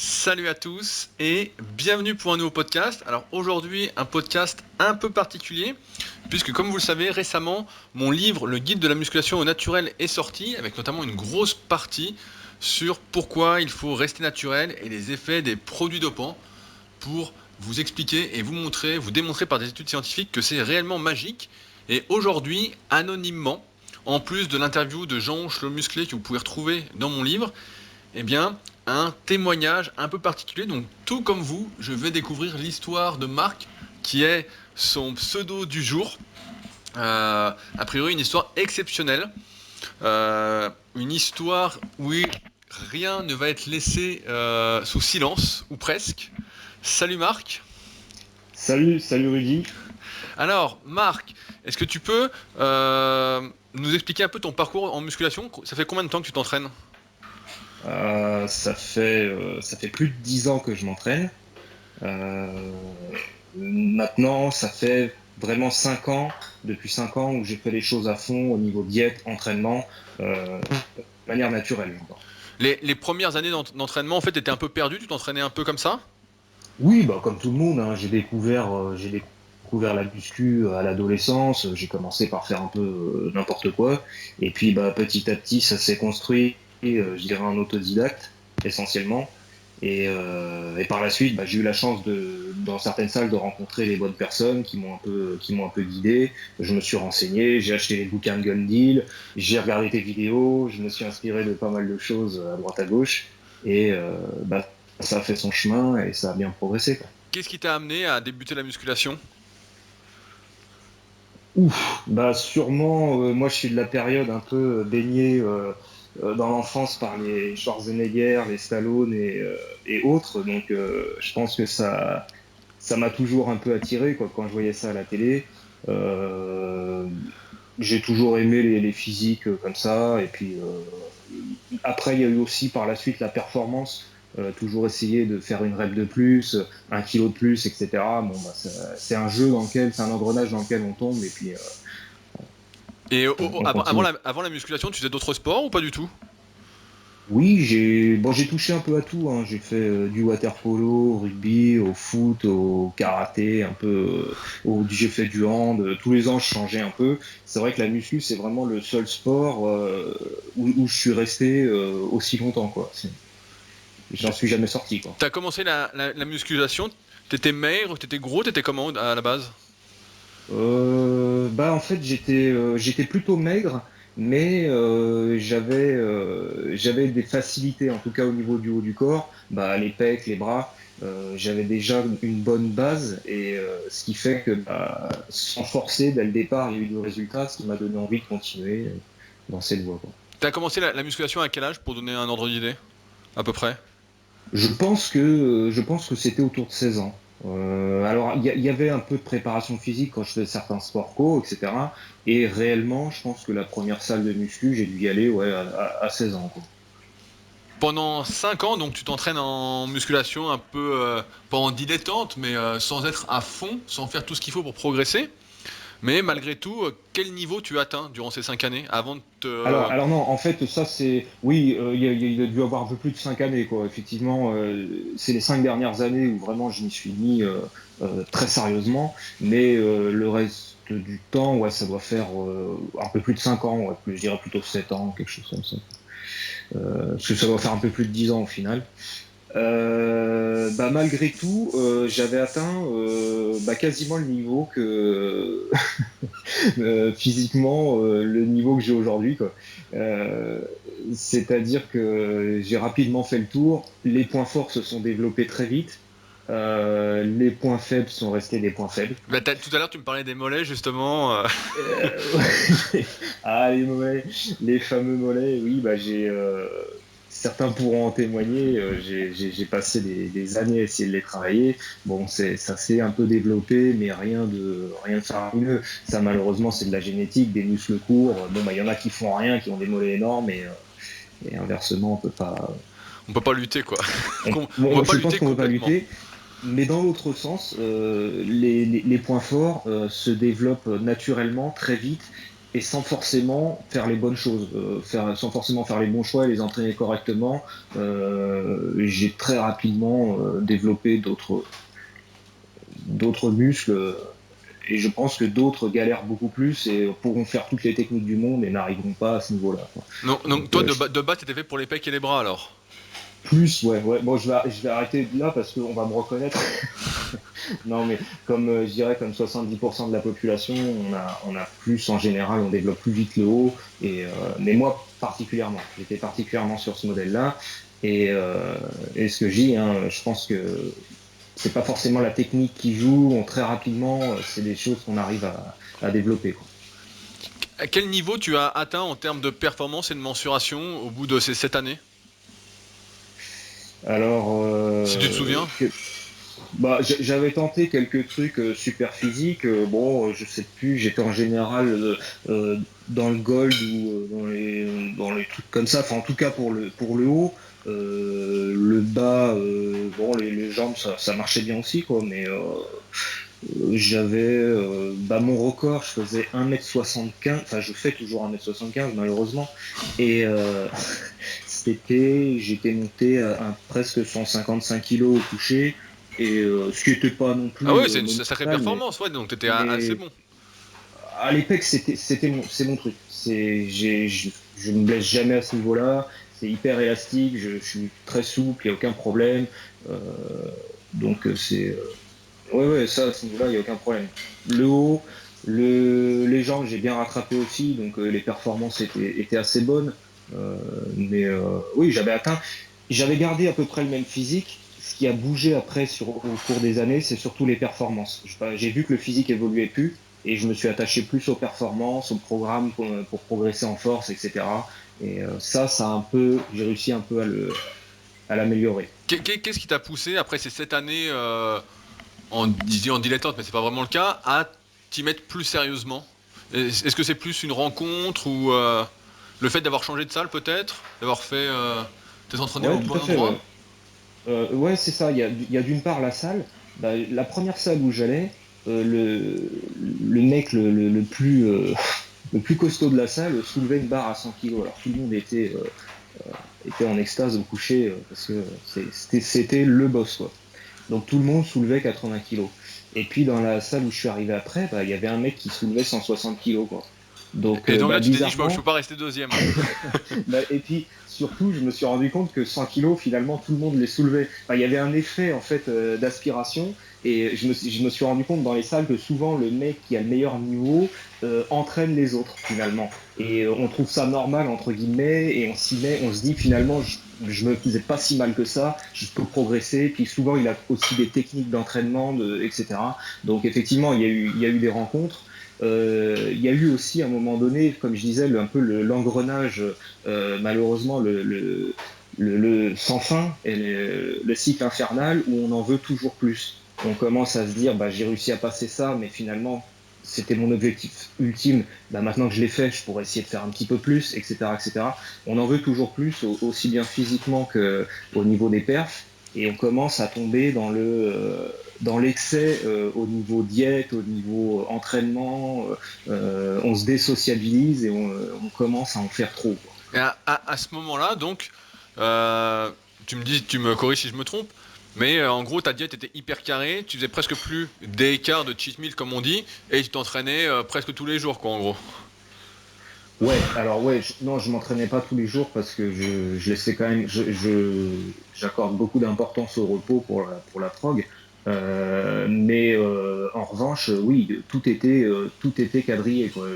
Salut à tous et bienvenue pour un nouveau podcast. Alors aujourd'hui un podcast un peu particulier puisque comme vous le savez récemment mon livre Le guide de la musculation au naturel est sorti avec notamment une grosse partie sur pourquoi il faut rester naturel et les effets des produits dopants pour vous expliquer et vous montrer, vous démontrer par des études scientifiques que c'est réellement magique. Et aujourd'hui anonymement, en plus de l'interview de Jean-Onge Le Musclé que vous pouvez retrouver dans mon livre, eh bien, un témoignage un peu particulier. Donc, tout comme vous, je vais découvrir l'histoire de Marc, qui est son pseudo du jour. A priori, une histoire exceptionnelle. Une histoire où rien ne va être laissé sous silence, ou presque. Salut Marc. Salut Rudy. Alors, Marc, est-ce que tu peux nous expliquer un peu ton parcours en musculation? Ça fait combien de temps que tu t'entraînes? Ça fait plus de 10 ans que je m'entraîne. Euh, Maintenant, ça fait vraiment 5 ans, depuis 5 ans où j'ai fait les choses à fond au niveau diète, entraînement, de manière naturelle, j'entends. Les premières années d'entraînement, en fait, t'étais un peu perdu, tu t'entraînais un peu comme ça? Oui, bah comme tout le monde, hein, j'ai découvert la muscu à l'adolescence. J'ai commencé par faire un peu n'importe quoi, et puis bah petit à petit, ça s'est construit. Je dirais en autodidacte essentiellement. Et par la suite, bah, j'ai eu la chance dans certaines salles, de rencontrer les bonnes personnes qui m'ont un peu guidé. Je me suis renseigné, j'ai acheté les bouquins de Gun Deal, j'ai regardé tes vidéos, je me suis inspiré de pas mal de choses à droite à gauche. Bah, ça a fait son chemin et ça a bien progressé, quoi. Qu'est-ce qui t'a amené à débuter la musculation? Ouf, bah sûrement, moi je suis de la période un peu baignée dans l'enfance par les Schwarzenegger, les Stallone et autres. Donc je pense que ça m'a toujours un peu attiré, quoi, quand je voyais ça à la télé. Euh, j'ai toujours aimé les physiques comme ça. Et puis après, il y a eu aussi par la suite la performance. Toujours essayer de faire une rep de plus, un kilo de plus, etc. Bon, bah, c'est un engrenage dans lequel on tombe. Et puis Et on continue. avant la musculation, tu faisais d'autres sports ou pas du tout? Oui, j'ai touché un peu à tout, hein. J'ai fait du water polo, au rugby, au foot, au karaté, un peu, j'ai fait du hand. Tous les ans, je changeais un peu. C'est vrai que la muscu, c'est vraiment le seul sport où je suis resté aussi longtemps, quoi. J'en suis jamais sorti, quoi. T'as commencé la musculation, t'étais maigre, t'étais gros, t'étais comment à la base? Bah en fait j'étais plutôt maigre, mais j'avais des facilités, en tout cas au niveau du haut du corps, bah les pecs, les bras. J'avais déjà une bonne base, et ce qui fait que bah, sans forcer dès le départ, il y a eu du résultat, ce qui m'a donné envie de continuer dans cette voie, quoi. T'as commencé la musculation à quel âge pour donner un ordre d'idée? À peu près. Je pense que c'était autour de 16 ans. Alors, il y avait un peu de préparation physique quand je faisais certains sports co, etc. Et réellement, je pense que la première salle de muscu, j'ai dû y aller, ouais, à 16 ans, quoi. Pendant 5 ans, donc tu t'entraînes en musculation un peu, pas en dilettante, mais sans être à fond, sans faire tout ce qu'il faut pour progresser. Mais malgré tout, quel niveau tu atteins durant ces 5 années avant de te... Alors non, en fait, ça c'est, oui, il a dû avoir un peu plus de 5 années, quoi. Effectivement, c'est les 5 dernières années où vraiment je m'y suis mis très sérieusement, mais le reste du temps, ouais, ça doit faire un peu plus de 5 ans, ouais, je dirais plutôt 7 ans, quelque chose comme ça. Parce que ça doit faire un peu plus de 10 ans au final. Bah, malgré tout, j'avais atteint bah, quasiment le niveau que physiquement, le niveau que j'ai aujourd'hui, quoi. Euh, C'est-à-dire que j'ai rapidement fait le tour. Les points forts se sont développés très vite. Les points faibles sont restés des points faibles. Bah, tout à l'heure, tu me parlais des mollets, justement. Ah, les mollets, les fameux mollets, oui, bah certains pourront en témoigner. J'ai passé des années à essayer de les travailler. Bon, ça s'est un peu développé, mais rien de faramineux. Ça, malheureusement, c'est de la génétique, des muscles courts. Bon, bah, il y en a qui font rien, qui ont des mollets énormes, et inversement, on peut pas. On peut pas lutter, quoi. On Bon, va pas je pense lutter qu'on ne peut pas complètement. lutter. Mais dans l'autre sens, les points forts se développent naturellement, très vite. et sans forcément faire les bonnes choses, sans forcément faire les bons choix et les entraîner correctement. J'ai très rapidement développé d'autres muscles et je pense que d'autres galèrent beaucoup plus et pourront faire toutes les techniques du monde et n'arriveront pas à ce niveau-là, quoi. Non, donc Donc, toi, de base, t'étais fait pour les pecs et les bras, alors? plus, ouais, ouais. Bon, je vais arrêter là parce qu'on va me reconnaître. Non, mais comme je dirais, comme 70% de la population, on a plus en général, on développe plus vite le haut. Mais moi particulièrement, j'étais particulièrement sur ce modèle-là. Et ce que je dis, hein, je pense que c'est pas forcément la technique qui joue. Très rapidement, c'est des choses qu'on arrive à développer, quoi. À quel niveau tu as atteint en termes de performance et de mensuration au bout de ces 7 années? Alors, Si tu te souviens? bah, j'avais tenté quelques trucs super physiques. Bon, je sais plus. J'étais en général dans le gold ou dans les trucs comme ça. Enfin, en tout cas pour le haut. Le bas, bon, les jambes, ça marchait bien aussi, quoi. Mais j'avais, bah, mon record, je faisais 1m75. Enfin, je fais toujours 1m75 malheureusement. Et j'étais monté à presque 155 kilos au coucher, et ce qui n'était pas non Ah plus ouais, c'est une sacrée monumental, mais, performance, ouais, donc t'étais assez mais bon. à l'époque, c'est mon truc. Je me blesse jamais à ce niveau-là. C'est hyper élastique, je suis très souple, il n'y a aucun problème. Euh, donc, ouais, ouais, ça, à ce niveau-là, il n'y a aucun problème. Le haut, les jambes, j'ai bien rattrapé aussi, donc les performances étaient assez bonnes. Euh, mais oui, j'avais gardé à peu près le même physique. Ce qui a bougé après au cours des années, c'est surtout les performances. J'ai vu que le physique évoluait plus et je me suis attaché plus aux performances, au programme pour progresser en force, etc. Et j'ai réussi un peu à l'améliorer. Qu'est-ce qui t'a poussé après ces 7 années en dilettante, mais c'est pas vraiment le cas, à t'y mettre plus sérieusement? Est-ce que c'est plus une rencontre ou le fait d'avoir changé de salle peut-être? D'avoir fait t'être entraîné Ouais, au tout bon à fait, endroit? ouais. Ouais, c'est ça. Il y a d'une part la salle. Bah, la première salle où j'allais, le mec le plus costaud de la salle soulevait une barre à 100 kilos. Alors tout le monde était en extase au coucher parce que c'était le boss, quoi. Donc tout le monde soulevait 80 kilos. Et puis dans la salle où je suis arrivé après, bah, il y avait un mec qui soulevait 160 kilos, quoi. Donc Et donc là, bah, tu t'es dit, je peux bizarrement, pas rester deuxième. bah, et puis surtout, je me suis rendu compte que 100 kilos, finalement, tout le monde les soulevait. Enfin, il y avait un effet en fait d'aspiration, et je me suis rendu compte dans les salles que souvent le mec qui a le meilleur niveau entraîne les autres finalement. Et on trouve ça normal entre guillemets, et on s'y met, on se dit finalement, je me faisais pas si mal que ça, je peux progresser. Puis souvent, il a aussi des techniques d'entraînement, etc. Donc effectivement, il y a eu des rencontres. Il y a eu aussi à un moment donné, comme je disais, un peu l'engrenage, malheureusement, le sans fin et le cycle infernal où on en veut toujours plus. On commence à se dire, bah, j'ai réussi à passer ça, mais finalement, c'était mon objectif ultime. Bah, maintenant que je l'ai fait, je pourrais essayer de faire un petit peu plus, etc., etc. On en veut toujours plus, aussi bien physiquement que au niveau des perfs, et on commence à tomber dans l'excès au niveau diète, au niveau entraînement. On se désociabilise et on commence à en faire trop, quoi. Et à ce moment-là, donc, euh, tu me dis, tu me corriges si je me trompe, mais en gros, ta diète était hyper carrée, tu faisais presque plus d'écart de cheat meal comme on dit, et tu t'entraînais presque tous les jours, quoi, en gros. Ouais, alors ouais, non, je m'entraînais pas tous les jours parce que je laissais quand même, j'accorde beaucoup d'importance au repos pour la prog. Mais en revanche, oui, tout était quadrillé, quoi.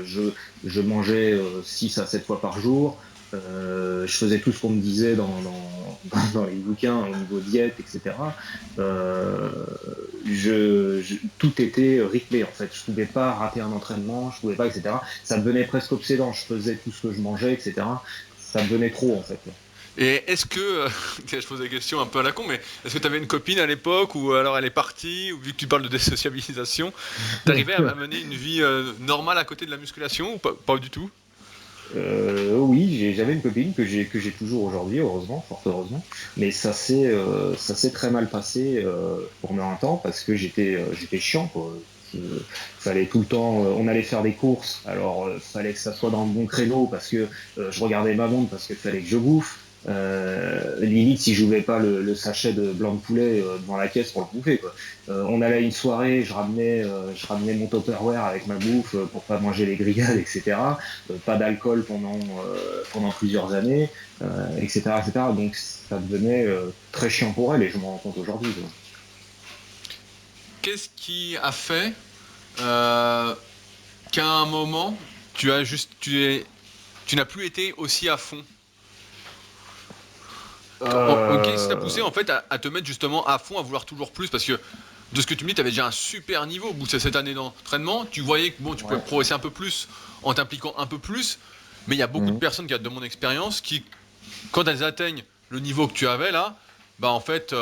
Je mangeais 6 à 7 fois par jour. Je faisais tout ce qu'on me disait dans les bouquins au niveau diète, etc. Euh, tout était rythmé en fait. Je pouvais pas rater un entraînement, je pouvais pas, etc. Ça devenait presque obsédant. Je faisais tout ce que je mangeais, etc. Ça devenait trop en fait. Et est-ce que, je pose des questions un peu à la con, mais est-ce que tu avais une copine à l'époque, ou alors elle est partie, ou vu que tu parles de désociabilisation, t'arrivais à mener une vie normale à côté de la musculation, ou pas du tout? Oui, j'avais une copine que j'ai toujours aujourd'hui, heureusement, fort heureusement. Mais ça s'est très mal passé pendant un temps parce que j'étais chiant, quoi. que fallait tout le temps, on allait faire des courses, alors fallait que ça soit dans le bon créneau parce que je regardais ma montre parce qu'il fallait que je bouffe. Limite, si j'ouvrais pas le sachet de blanc de poulet devant la caisse pour le bouffer, quoi. On allait à une soirée, je ramenais mon Tupperware avec ma bouffe pour pas manger les grillades, etc. Pas d'alcool pendant plusieurs années, etc., etc. Donc ça devenait très chiant pour elle et je m'en rends compte aujourd'hui, quoi. Qu'est-ce qui a fait qu'à un moment, tu n'as plus été aussi à fond? Qu'est-ce qui t'a poussé Euh, en fait à te mettre justement à fond, à vouloir toujours plus? Parce que de ce que tu me dis, tu avais déjà un super niveau au bout de cette année d'entraînement. Tu voyais que bon, tu pouvais ouais. progresser un peu plus en t'impliquant un peu plus. Mais il y a beaucoup de Mhm. personnes qui, de mon expérience, qui, quand elles atteignent le niveau que tu avais là, bah en fait,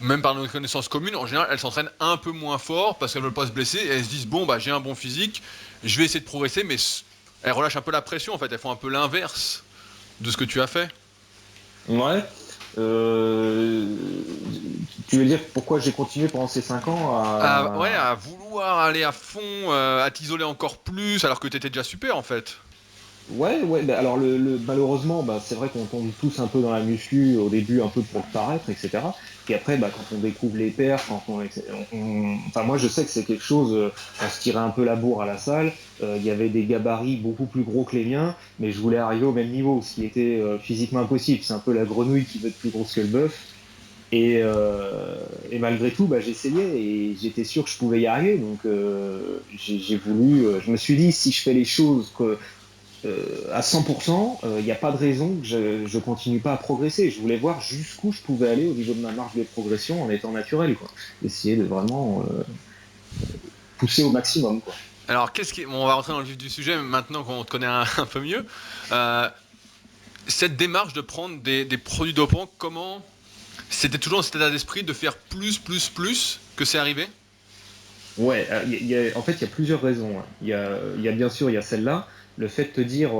même par nos connaissances communes, en général, elles s'entraînent un peu moins fort parce qu'elles veulent pas se blesser et elles se disent bon bah j'ai un bon physique, je vais essayer de progresser, mais elles relâchent un peu la pression en fait. Elles font un peu l'inverse de ce que tu as fait. Ouais. Euh, Tu veux dire pourquoi j'ai continué pendant ces 5 ans Ouais, à... à vouloir aller à fond, à t'isoler encore plus, alors que t'étais déjà super en fait. Ouais, ouais, bah alors malheureusement, bah, c'est vrai qu'on tombe tous un peu dans la muscu au début, un peu pour le paraître, etc. Puis après, bah, quand on découvre les perfs, enfin moi je sais que c'est quelque chose, on se tirait un peu la bourre à la salle, il y avait des gabarits beaucoup plus gros que les miens, mais je voulais arriver au même niveau, ce qui était physiquement impossible. C'est un peu la grenouille qui veut être plus grosse que le bœuf. Et malgré tout, bah, j'essayais et j'étais sûr que je pouvais y arriver. Donc, j'ai voulu. Je me suis dit, si je fais les choses à 100%, il n'y a pas de raison que je continue pas à progresser. Je voulais voir jusqu'où je pouvais aller au niveau de ma marge de progression en étant naturel, quoi. Essayer de vraiment pousser au maximum, quoi. Alors, bon, on va rentrer dans le vif du sujet maintenant qu'on te connaît un peu mieux. Euh, Cette démarche de prendre des produits dopants, comment c'était toujours dans cet état d'esprit de faire plus, plus, plus que c'est arrivé? Ouais, en fait, il y a plusieurs raisons, hein. Il y a bien sûr, il y a celle-là, le fait de te dire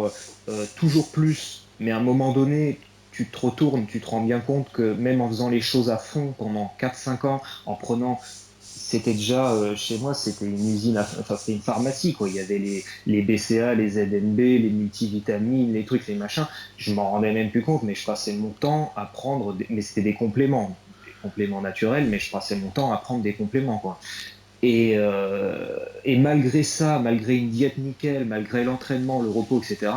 toujours plus, mais à un moment donné, tu te retournes, tu te rends bien compte que même en faisant les choses à fond pendant 4 5 ans, en prenant, c'était déjà, chez moi, c'était une usine, enfin, c'était une pharmacie, quoi. Il y avait les BCA, les ZNB, les multivitamines, les trucs, les machins. Je m'en rendais même plus compte, mais je passais mon temps à prendre, mais c'était des compléments naturels, mais je passais mon temps à prendre des compléments, quoi. Et malgré ça, malgré une diète nickel, malgré l'entraînement, le repos, etc.,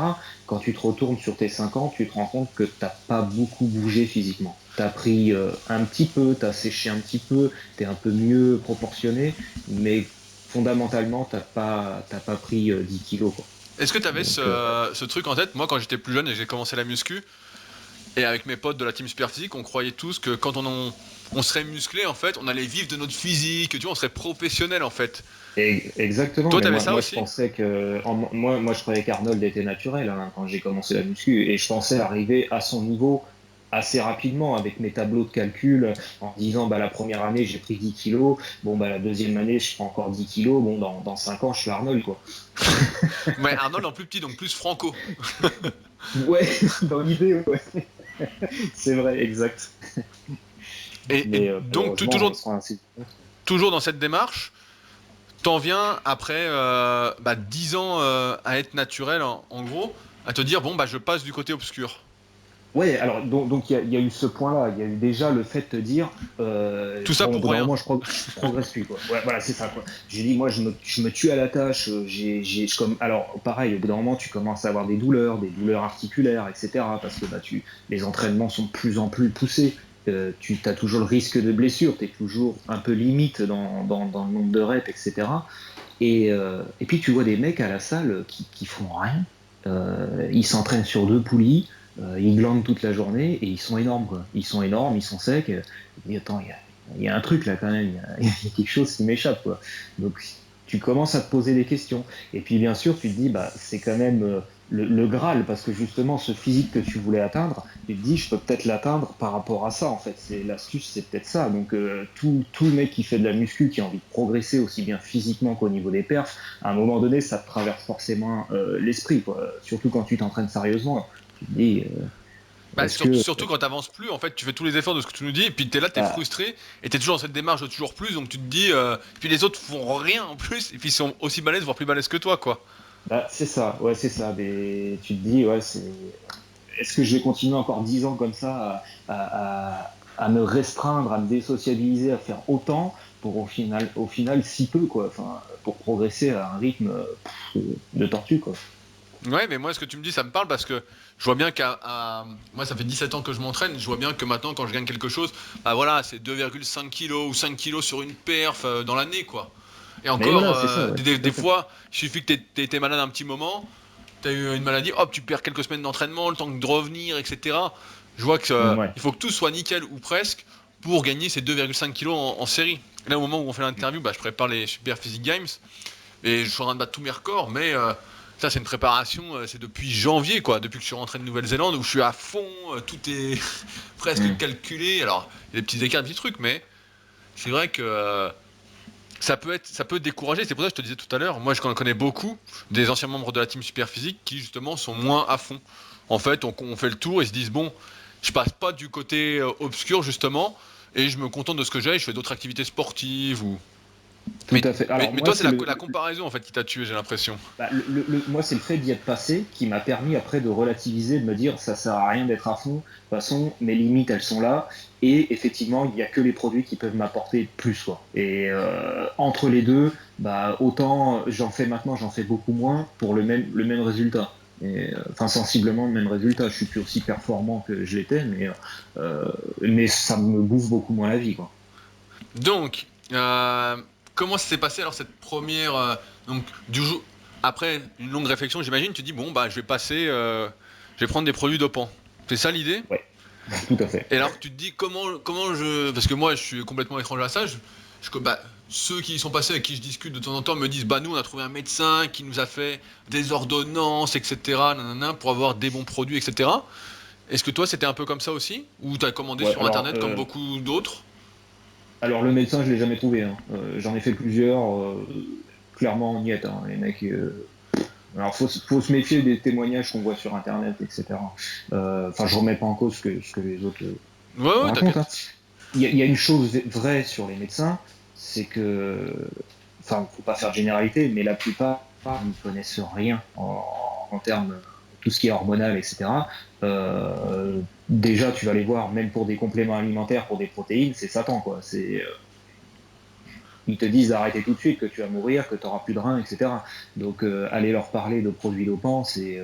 quand tu te retournes sur tes 5 ans, tu te rends compte que t'as pas beaucoup bougé physiquement. T'as pris un petit peu, t'as séché un petit peu, t'es un peu mieux proportionné, mais fondamentalement, t'as pas pris 10 kilos, quoi. Est-ce que tu avais Donc, ce truc en tête? Moi, quand j'étais plus jeune et que j'ai commencé la muscu, et avec mes potes de la team Super Physique, on croyait tous que quand on serait musclé, en fait, on allait vivre de notre physique, tu vois, on serait professionnel en fait. exactement, Toi, mais t'avais ça moi je aussi? pensais moi je croyais qu'Arnold était naturel hein, quand j'ai commencé la muscu et je pensais arriver à son niveau assez rapidement avec mes tableaux de calcul en disant bah la première année j'ai pris 10 kilos, bon bah la deuxième année je prends encore 10 kilos, bon dans 5 ans je suis Arnold quoi. Mais Arnold en plus petit, donc plus franco. Ouais, dans l'idée ouais, c'est vrai, exact. Et Mais donc, malheureusement ils sont ainsi. toujours dans cette démarche, t'en viens après 10 ans à être naturel, en gros, à te dire, bon, bah, je passe du côté obscur. Ouais, alors donc il y a eu ce point-là, il y a eu déjà le fait de te dire Tout ça bon au pour bout d'un rien. moment je progresse plus quoi. Ouais, voilà c'est ça quoi. J'ai dit moi je me tue à la tâche, comme alors pareil au bout d'un moment tu commences à avoir des douleurs articulaires etc. parce que bah les entraînements sont de plus en plus poussés. Tu as toujours le risque de blessure, tu es toujours un peu limite dans le nombre de reps etc. Et puis tu vois des mecs à la salle qui font rien. Ils s'entraînent sur deux poulies, ils glandent toute la journée et ils sont énormes, quoi. Ils sont énormes, ils sont secs. Mais attends, il y a un truc là quand même, il y a quelque chose qui m'échappe, quoi. Donc tu commences à te poser des questions. Et puis bien sûr, tu te dis, bah, c'est quand même le Graal, parce que justement, ce physique que tu voulais atteindre, tu te dis, je peux peut-être l'atteindre par rapport à ça, en fait. C'est l'astuce, c'est peut-être ça. Donc tout le mec qui fait de la muscu, qui a envie de progresser aussi bien physiquement qu'au niveau des perfs, à un moment donné, ça te traverse forcément l'esprit, quoi. Surtout quand tu t'entraînes sérieusement. Tu te dis, Bah, Parce que surtout quand t'avances plus, en fait, tu fais tous les efforts de ce que tu nous dis, et puis t'es là, t'es bah, frustré, et t'es toujours dans cette démarche de toujours plus, donc tu te dis, puis les autres font rien en plus, et puis ils sont aussi balèzes, voire plus balèzes que toi, quoi. c'est ça, ouais, c'est ça. Tu te dis, ouais, est-ce que je vais continuer encore 10 ans comme ça à me restreindre, à me désociabiliser, à faire autant pour au final si peu, quoi. Enfin, pour progresser à un rythme de tortue, quoi. Ouais, mais moi, ce que tu me dis, ça me parle parce que je vois bien moi, ça fait 17 ans que je m'entraîne, je vois bien que maintenant, quand je gagne quelque chose, bah voilà, c'est 2,5 kilos ou 5 kilos sur une perf dans l'année, quoi. Et Mais encore, voilà, c'est ça, ouais, tout à des fait. fois, il suffit que t'aies été malade un petit moment, t'as eu une maladie, hop, tu perds quelques semaines d'entraînement, le temps de revenir, etc. Je vois que Ouais. il faut que tout soit nickel ou presque pour gagner ces 2,5 kilos en série. Et là, au moment où on fait l'interview, bah, je prépare les Super Physique Games et je suis en train de battre tous mes records, mais ça, c'est une préparation, c'est depuis janvier, quoi, depuis que je suis rentré de Nouvelle-Zélande, où je suis à fond, tout est presque Mm. calculé. Alors, il y a des petits écarts, des petits trucs, mais c'est vrai que ça peut décourager. C'est pour ça que je te disais tout à l'heure, moi, je connais beaucoup des anciens membres de la team Superphysique qui, justement, sont moins à fond. En fait, on fait le tour, ils se disent, bon, je passe pas du côté obscur, justement, et je me contente de ce que j'ai, je fais d'autres activités sportives ou. Tout à fait. Alors Mais moi, toi, c'est c'est la comparaison, en fait, qui t'a tué, j'ai l'impression. moi, c'est le fait d'y être passé qui m'a permis après de relativiser, de me dire ça sert à rien d'être à fond. De toute façon, mes limites, elles sont là. Et effectivement, il n'y a que les produits qui peuvent m'apporter plus, quoi. Et entre les deux, bah, autant j'en fais beaucoup moins pour le même résultat. Enfin, sensiblement le même résultat. Je suis plus aussi performant que je l'étais, mais ça me bouffe beaucoup moins la vie, quoi. Donc, comment ça s'est passé alors cette première donc du jour après une longue réflexion, j'imagine, tu dis bon bah je vais prendre des produits dopants. C'est ça l'idée? Ouais, tout à fait. Et alors tu te dis comment je parce que moi je suis complètement étranger à ça, bah, ceux qui y sont passés avec qui je discute de temps en temps me disent bah nous on a trouvé un médecin qui nous a fait des ordonnances etc nanana, pour avoir des bons produits etc. Est-ce que toi c'était un peu comme ça aussi ou t'as commandé Ouais, sur internet comme beaucoup d'autres? alors le médecin, je l'ai jamais trouvé, hein. J'en ai fait plusieurs. Clairement, on y est, hein. Les mecs. Alors, faut se méfier des témoignages qu'on voit sur Internet, etc. Enfin, je remets pas en cause ce que les autres Ouais ouais racontent, hein. t'inquiète. Il y a une chose vraie sur les médecins, c'est que, enfin, faut pas faire de généralité, mais la plupart n'y connaissent rien en termes de tout ce qui est hormonal, etc. Déjà, tu vas les voir, même pour des compléments alimentaires, pour des protéines, c'est Satan, quoi. Ils te disent d'arrêter tout de suite, que tu vas mourir, que tu n'auras plus de reins, etc. Donc, aller leur parler de produits dopants, c'est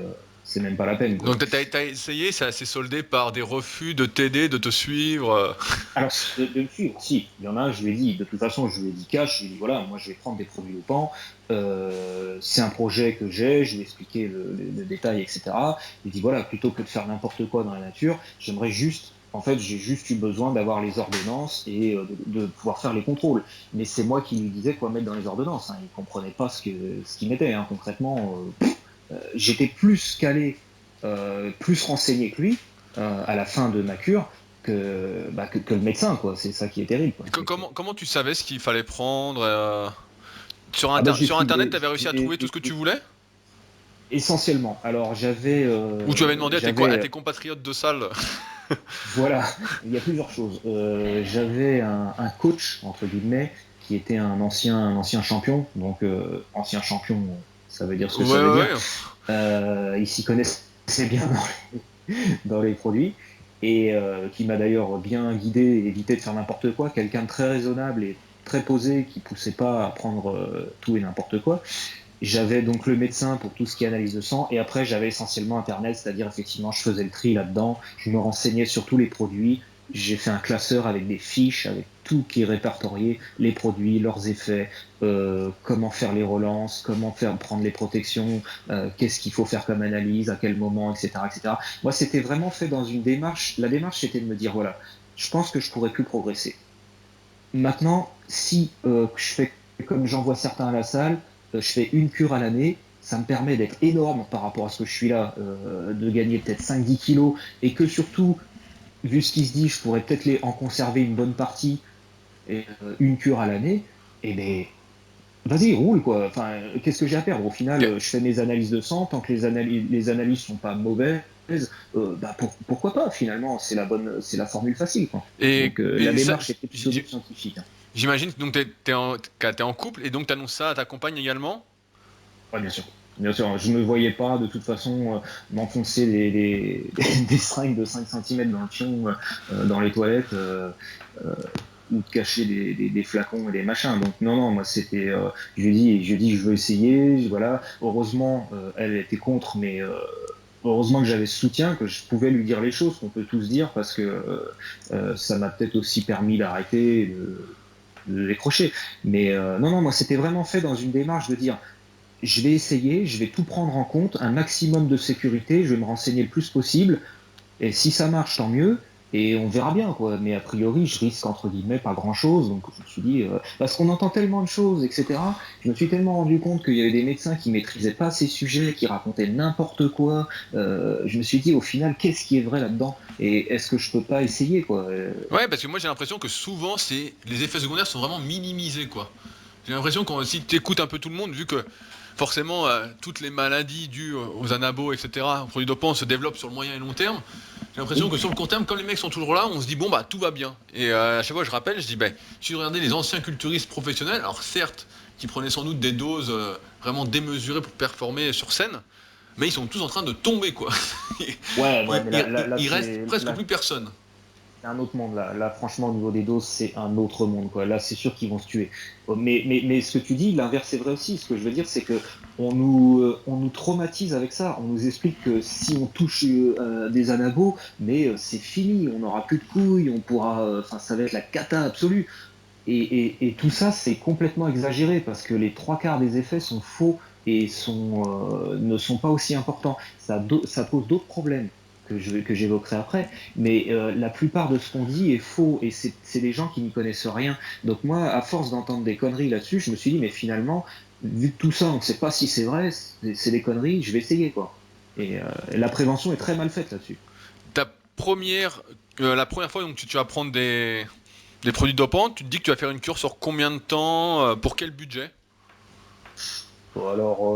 même pas la peine, quoi. Donc t'as essayé, ça s'est soldé par des refus de t'aider, de te suivre. Alors, de me suivre, si, il y en a un, je lui ai dit, de toute façon, je lui ai dit cash, je lui ai dit, voilà, moi je vais prendre des produits dopants, c'est un projet que j'ai, je lui ai expliqué le détail, etc. Il dit, voilà, plutôt que de faire n'importe quoi dans la nature, j'aimerais juste, en fait, j'ai juste eu besoin d'avoir les ordonnances et de pouvoir faire les contrôles. Mais c'est moi qui lui disais quoi mettre dans les ordonnances, hein. Il comprenait pas ce qu'il mettait, hein. Concrètement, j'étais plus calé, plus renseigné que lui à la fin de ma cure que le médecin, quoi. C'est ça qui est terrible, quoi. Comment tu savais ce qu'il fallait prendre Ah bah, sur internet, t'avais réussi à trouver tout ce que tu voulais? essentiellement. Alors Ou tu avais demandé à j'avais tes compatriotes de salle? voilà, il y a plusieurs choses. J'avais un coach entre guillemets qui était un ancien champion. Donc ancien champion, ça veut dire ce que Ouais, ça veut ouais, dire. ouais. Il s'y connaissait bien dans les produits et qui m'a d'ailleurs bien guidé, évité de faire n'importe quoi. Quelqu'un de très raisonnable et très posé qui poussait pas à prendre tout et n'importe quoi. J'avais donc le médecin pour tout ce qui est analyse de sang, et après j'avais essentiellement Internet, c'est-à-dire effectivement je faisais le tri là-dedans, je me renseignais sur tous les produits, j'ai fait un classeur avec des fiches, avec tout qui est répertorié, les produits, leurs effets, comment faire les relances, comment faire prendre les protections, qu'est-ce qu'il faut faire comme analyse, à quel moment, etc., etc. Moi, c'était vraiment fait dans une démarche. La démarche, c'était de me dire voilà, je pense que je pourrais plus progresser. Maintenant, si je fais comme j'en vois certains à la salle, je fais une cure à l'année, ça me permet d'être énorme par rapport à ce que je suis là, de gagner peut-être 5-10 kilos, et que surtout, vu ce qui se dit, je pourrais peut-être en conserver une bonne partie, et une cure à l'année, et ben vas-y, roule quoi. Enfin, qu'est-ce que j'ai à perdre? Au final, je fais mes analyses de sang, tant que les analyses sont pas mauvais, pourquoi pas finalement, c'est la formule facile, quoi. Et, Donc la et ça, démarche était plutôt scientifique, hein. j'imagine que donc t'es en couple et donc t'annonces ça à ta compagne également. Ouais, bien sûr. Bien sûr, je ne me voyais pas de toute façon m'enfoncer des seringues de 5 cm dans le pion, dans les toilettes, ou de cacher des flacons et des machins. Donc non, non, moi c'était, je lui ai dit je veux essayer, voilà. Heureusement, elle était contre, mais heureusement que j'avais ce soutien, que je pouvais lui dire les choses qu'on peut tous dire, parce que ça m'a peut-être aussi permis d'arrêter, de décrocher. Mais non, non, moi c'était vraiment fait dans une démarche de dire je vais essayer, je vais tout prendre en compte, un maximum de sécurité, je vais me renseigner le plus possible, et si ça marche, tant mieux, et on verra bien, quoi. Mais a priori, je risque, entre guillemets, pas grand-chose, donc je me suis dit, parce qu'on entend tellement de choses, etc., je me suis tellement rendu compte qu'il y avait des médecins qui maîtrisaient pas ces sujets, qui racontaient n'importe quoi, je me suis dit, au final, qu'est-ce qui est vrai là-dedans? Et est-ce que je peux pas essayer, quoi? Ouais, parce que moi j'ai l'impression que souvent les effets secondaires sont vraiment minimisés, quoi. J'ai l'impression que si tu écoutes un peu tout le monde, vu que forcément toutes les maladies dues aux anabos, etc., aux produits dopants se développent sur le moyen et long terme, j'ai l'impression Oui, que sur le court terme, quand les mecs sont toujours là, on se dit bon bah tout va bien. Et à chaque fois je rappelle, je dis ben, si vous regardez les anciens culturistes professionnels, alors certes, qui prenaient sans doute des doses vraiment démesurées pour performer sur scène, mais ils sont tous en train de tomber, quoi. ouais, ouais, mais Il reste presque plus personne. c'est un autre monde là. Là, franchement, au niveau des doses, c'est un autre monde, quoi. Là, c'est sûr qu'ils vont se tuer. Mais ce que tu dis, l'inverse est vrai aussi. Ce que je veux dire, c'est que on nous traumatise avec ça. On nous explique que si on touche des anabos, mais c'est fini. On n'aura plus de couilles. On pourra, enfin, ça va être la cata absolue. Et tout ça, c'est complètement exagéré parce que les trois quarts des effets sont faux et ne sont pas aussi importants. Ça pose d'autres problèmes que j'évoquerai après, mais la plupart de ce qu'on dit est faux et c'est des gens qui n'y connaissent rien. Donc moi, à force d'entendre des conneries là-dessus, je me suis dit, mais finalement, vu que tout ça, on ne sait pas si c'est vrai, c'est des conneries, je vais essayer, quoi. Et la prévention est très mal faite là-dessus. Ta première, la première fois donc tu vas prendre des produits dopants, tu te dis que tu vas faire une cure sur combien de temps, pour quel budget? Bon, alors,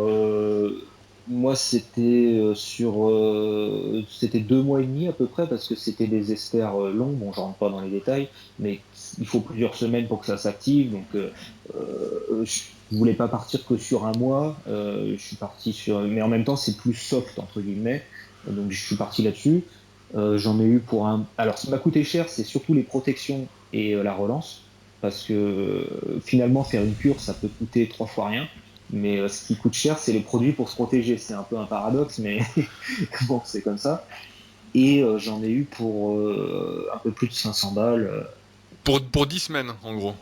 moi, c'était 2 mois et demi à peu près parce que c'était des esters longs. Bon, je rentre pas dans les détails, mais il faut plusieurs semaines pour que ça s'active. Donc, je voulais pas partir que sur un mois. Je suis parti mais en même temps, c'est plus soft entre guillemets. Donc, je suis parti là-dessus. J'en ai eu pour un. Alors, ce qui m'a coûté cher, c'est surtout les protections et la relance, parce que finalement, faire une cure, ça peut coûter 3 fois rien. Mais ce qui coûte cher, c'est les produits pour se protéger. C'est un peu un paradoxe, mais bon, c'est comme ça. Et j'en ai eu pour un peu plus de 500 balles. Pour 10 semaines, en gros.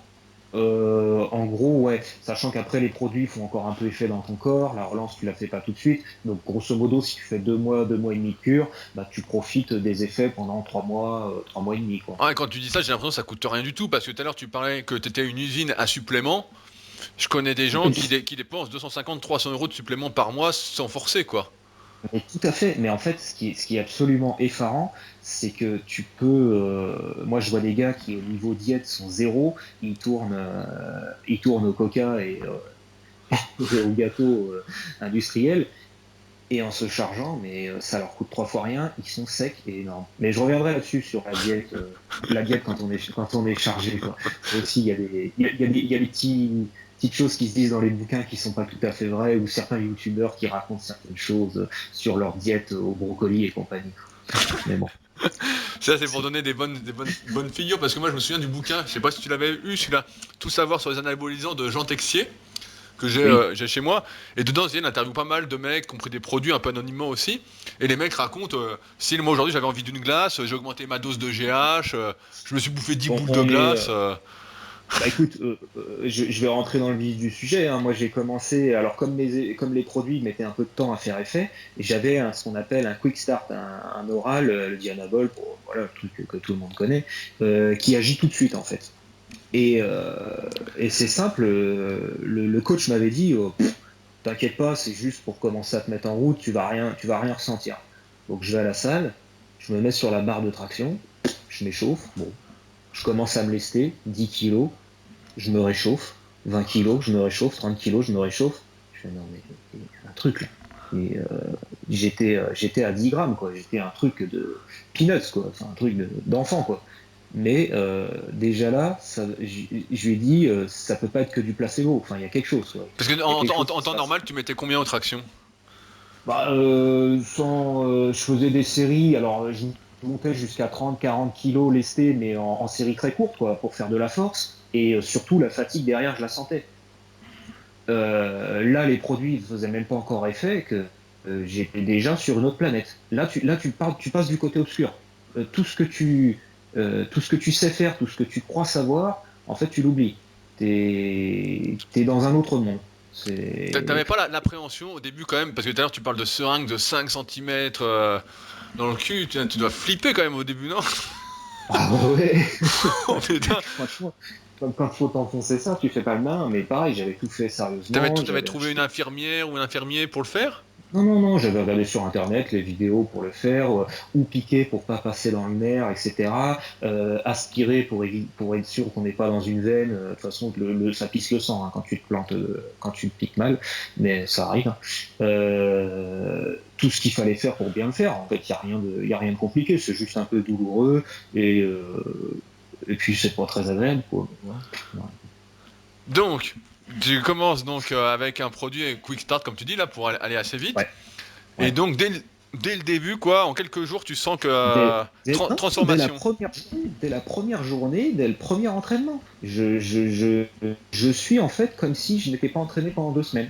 En gros, ouais, sachant qu'après les produits font encore un peu effet dans ton corps, la relance tu la fais pas tout de suite, donc grosso modo si tu fais 2 mois, 2 mois et demi de cure, bah tu profites des effets pendant 3 mois, 3 mois et demi quoi. Ah, et quand tu dis ça, j'ai l'impression que ça coûte rien du tout, parce que tout à l'heure tu parlais que tu étais une usine à suppléments. Je connais des gens qui dépensent 250-300 euros de suppléments par mois sans forcer, quoi. Mais tout à fait, mais en fait, ce qui est absolument effarant, c'est que tu peux. Moi, je vois des gars qui, au niveau diète, sont zéro, ils tournent au coca et au gâteau industriel, et en se chargeant, mais ça leur coûte 3 fois rien, ils sont secs et énormes. Mais je reviendrai là-dessus sur la diète quand on est chargé, quoi. Ça aussi, il y a des petites choses qui se disent dans les bouquins qui sont pas tout à fait vraies, ou certains youtubeurs qui racontent certaines choses sur leur diète au brocoli et compagnie. Mais bon. Ça, c'est pour c'est- donner bonnes figures, parce que moi je me souviens du bouquin, je sais pas si tu l'avais eu, celui-là, Tout savoir sur les anabolisants de Jean Texier, que Oui. j'ai chez moi. Et dedans, il y a une interview pas mal de mecs qui ont pris des produits un peu anonymement aussi. Et les mecs racontent si moi aujourd'hui j'avais envie d'une glace, j'ai augmenté ma dose de GH, je me suis bouffé 10 boules de On est, glace. Bah écoute, je vais rentrer dans le vif du sujet, hein. Moi j'ai commencé, alors comme les produits mettaient un peu de temps à faire effet, j'avais ce qu'on appelle un quick start, un oral, le Dianabol, voilà, le truc que tout le monde connaît, qui agit tout de suite en fait. Et c'est simple, le coach m'avait dit, t'inquiète pas, c'est juste pour commencer à te mettre en route, tu vas rien ressentir. Donc je vais à la salle, je me mets sur la barre de traction, je m'échauffe, bon, je commence à me lester, 10 kilos, je me réchauffe, 20 kilos, je me réchauffe, 30 kilos, je me réchauffe. Je fais non mais il y a un truc là. Et j'étais à 10 grammes, quoi. J'étais un truc de peanuts, quoi. Enfin, un truc d'enfant, quoi. Mais déjà là, je lui ai dit, ça peut pas être que du placebo. Enfin, il y a quelque chose, quoi. Parce que Il y a quelque chose en qui se temps passe. normal, tu mettais combien aux tractions? Bah, je faisais des séries. Alors, je montais jusqu'à 30-40 kilos lestés, mais en série très courte, quoi, pour faire de la force. Et surtout, la fatigue derrière, je la sentais. Là, les produits ne faisaient même pas encore effet, que j'étais déjà sur une autre planète. Là, tu passes du côté obscur. Tout ce que tu sais faire, tout ce que tu crois savoir, en fait, tu l'oublies. T'es dans un autre monde. T'avais pas l'appréhension au début quand même, parce que tout à l'heure tu parles de seringues de 5 centimètres dans le cul, tu dois flipper quand même au début, non? Ah ouais, Oh putain. franchement, comme quand il faut t'enfoncer ça, tu fais pas le malin, mais pareil, j'avais tout fait sérieusement, T'avais j'avais trouvé une acheté. infirmière ou un infirmier pour le faire? Non, non, non, j'avais regardé sur Internet les vidéos pour le faire, ou piquer pour pas passer dans le nerf, etc. Aspirer pour être sûr qu'on n'est pas dans une veine. De toute façon, ça pisse le sang hein, quand tu te plantes, quand tu te piques mal, mais ça arrive. Hein. Tout ce qu'il fallait faire pour bien le faire. En fait, y a rien de compliqué, c'est juste un peu douloureux et puis c'est pas très agréable, quoi. Ouais. Donc, tu commences donc avec un produit Quick Start, comme tu dis là, pour aller assez vite. Ouais. Et Ouais. donc, dès le début, quoi, en quelques jours, tu sens que Non, transformation. dès la première journée, dès le premier entraînement. Je suis en fait comme si je n'étais pas entraîné pendant 2 semaines.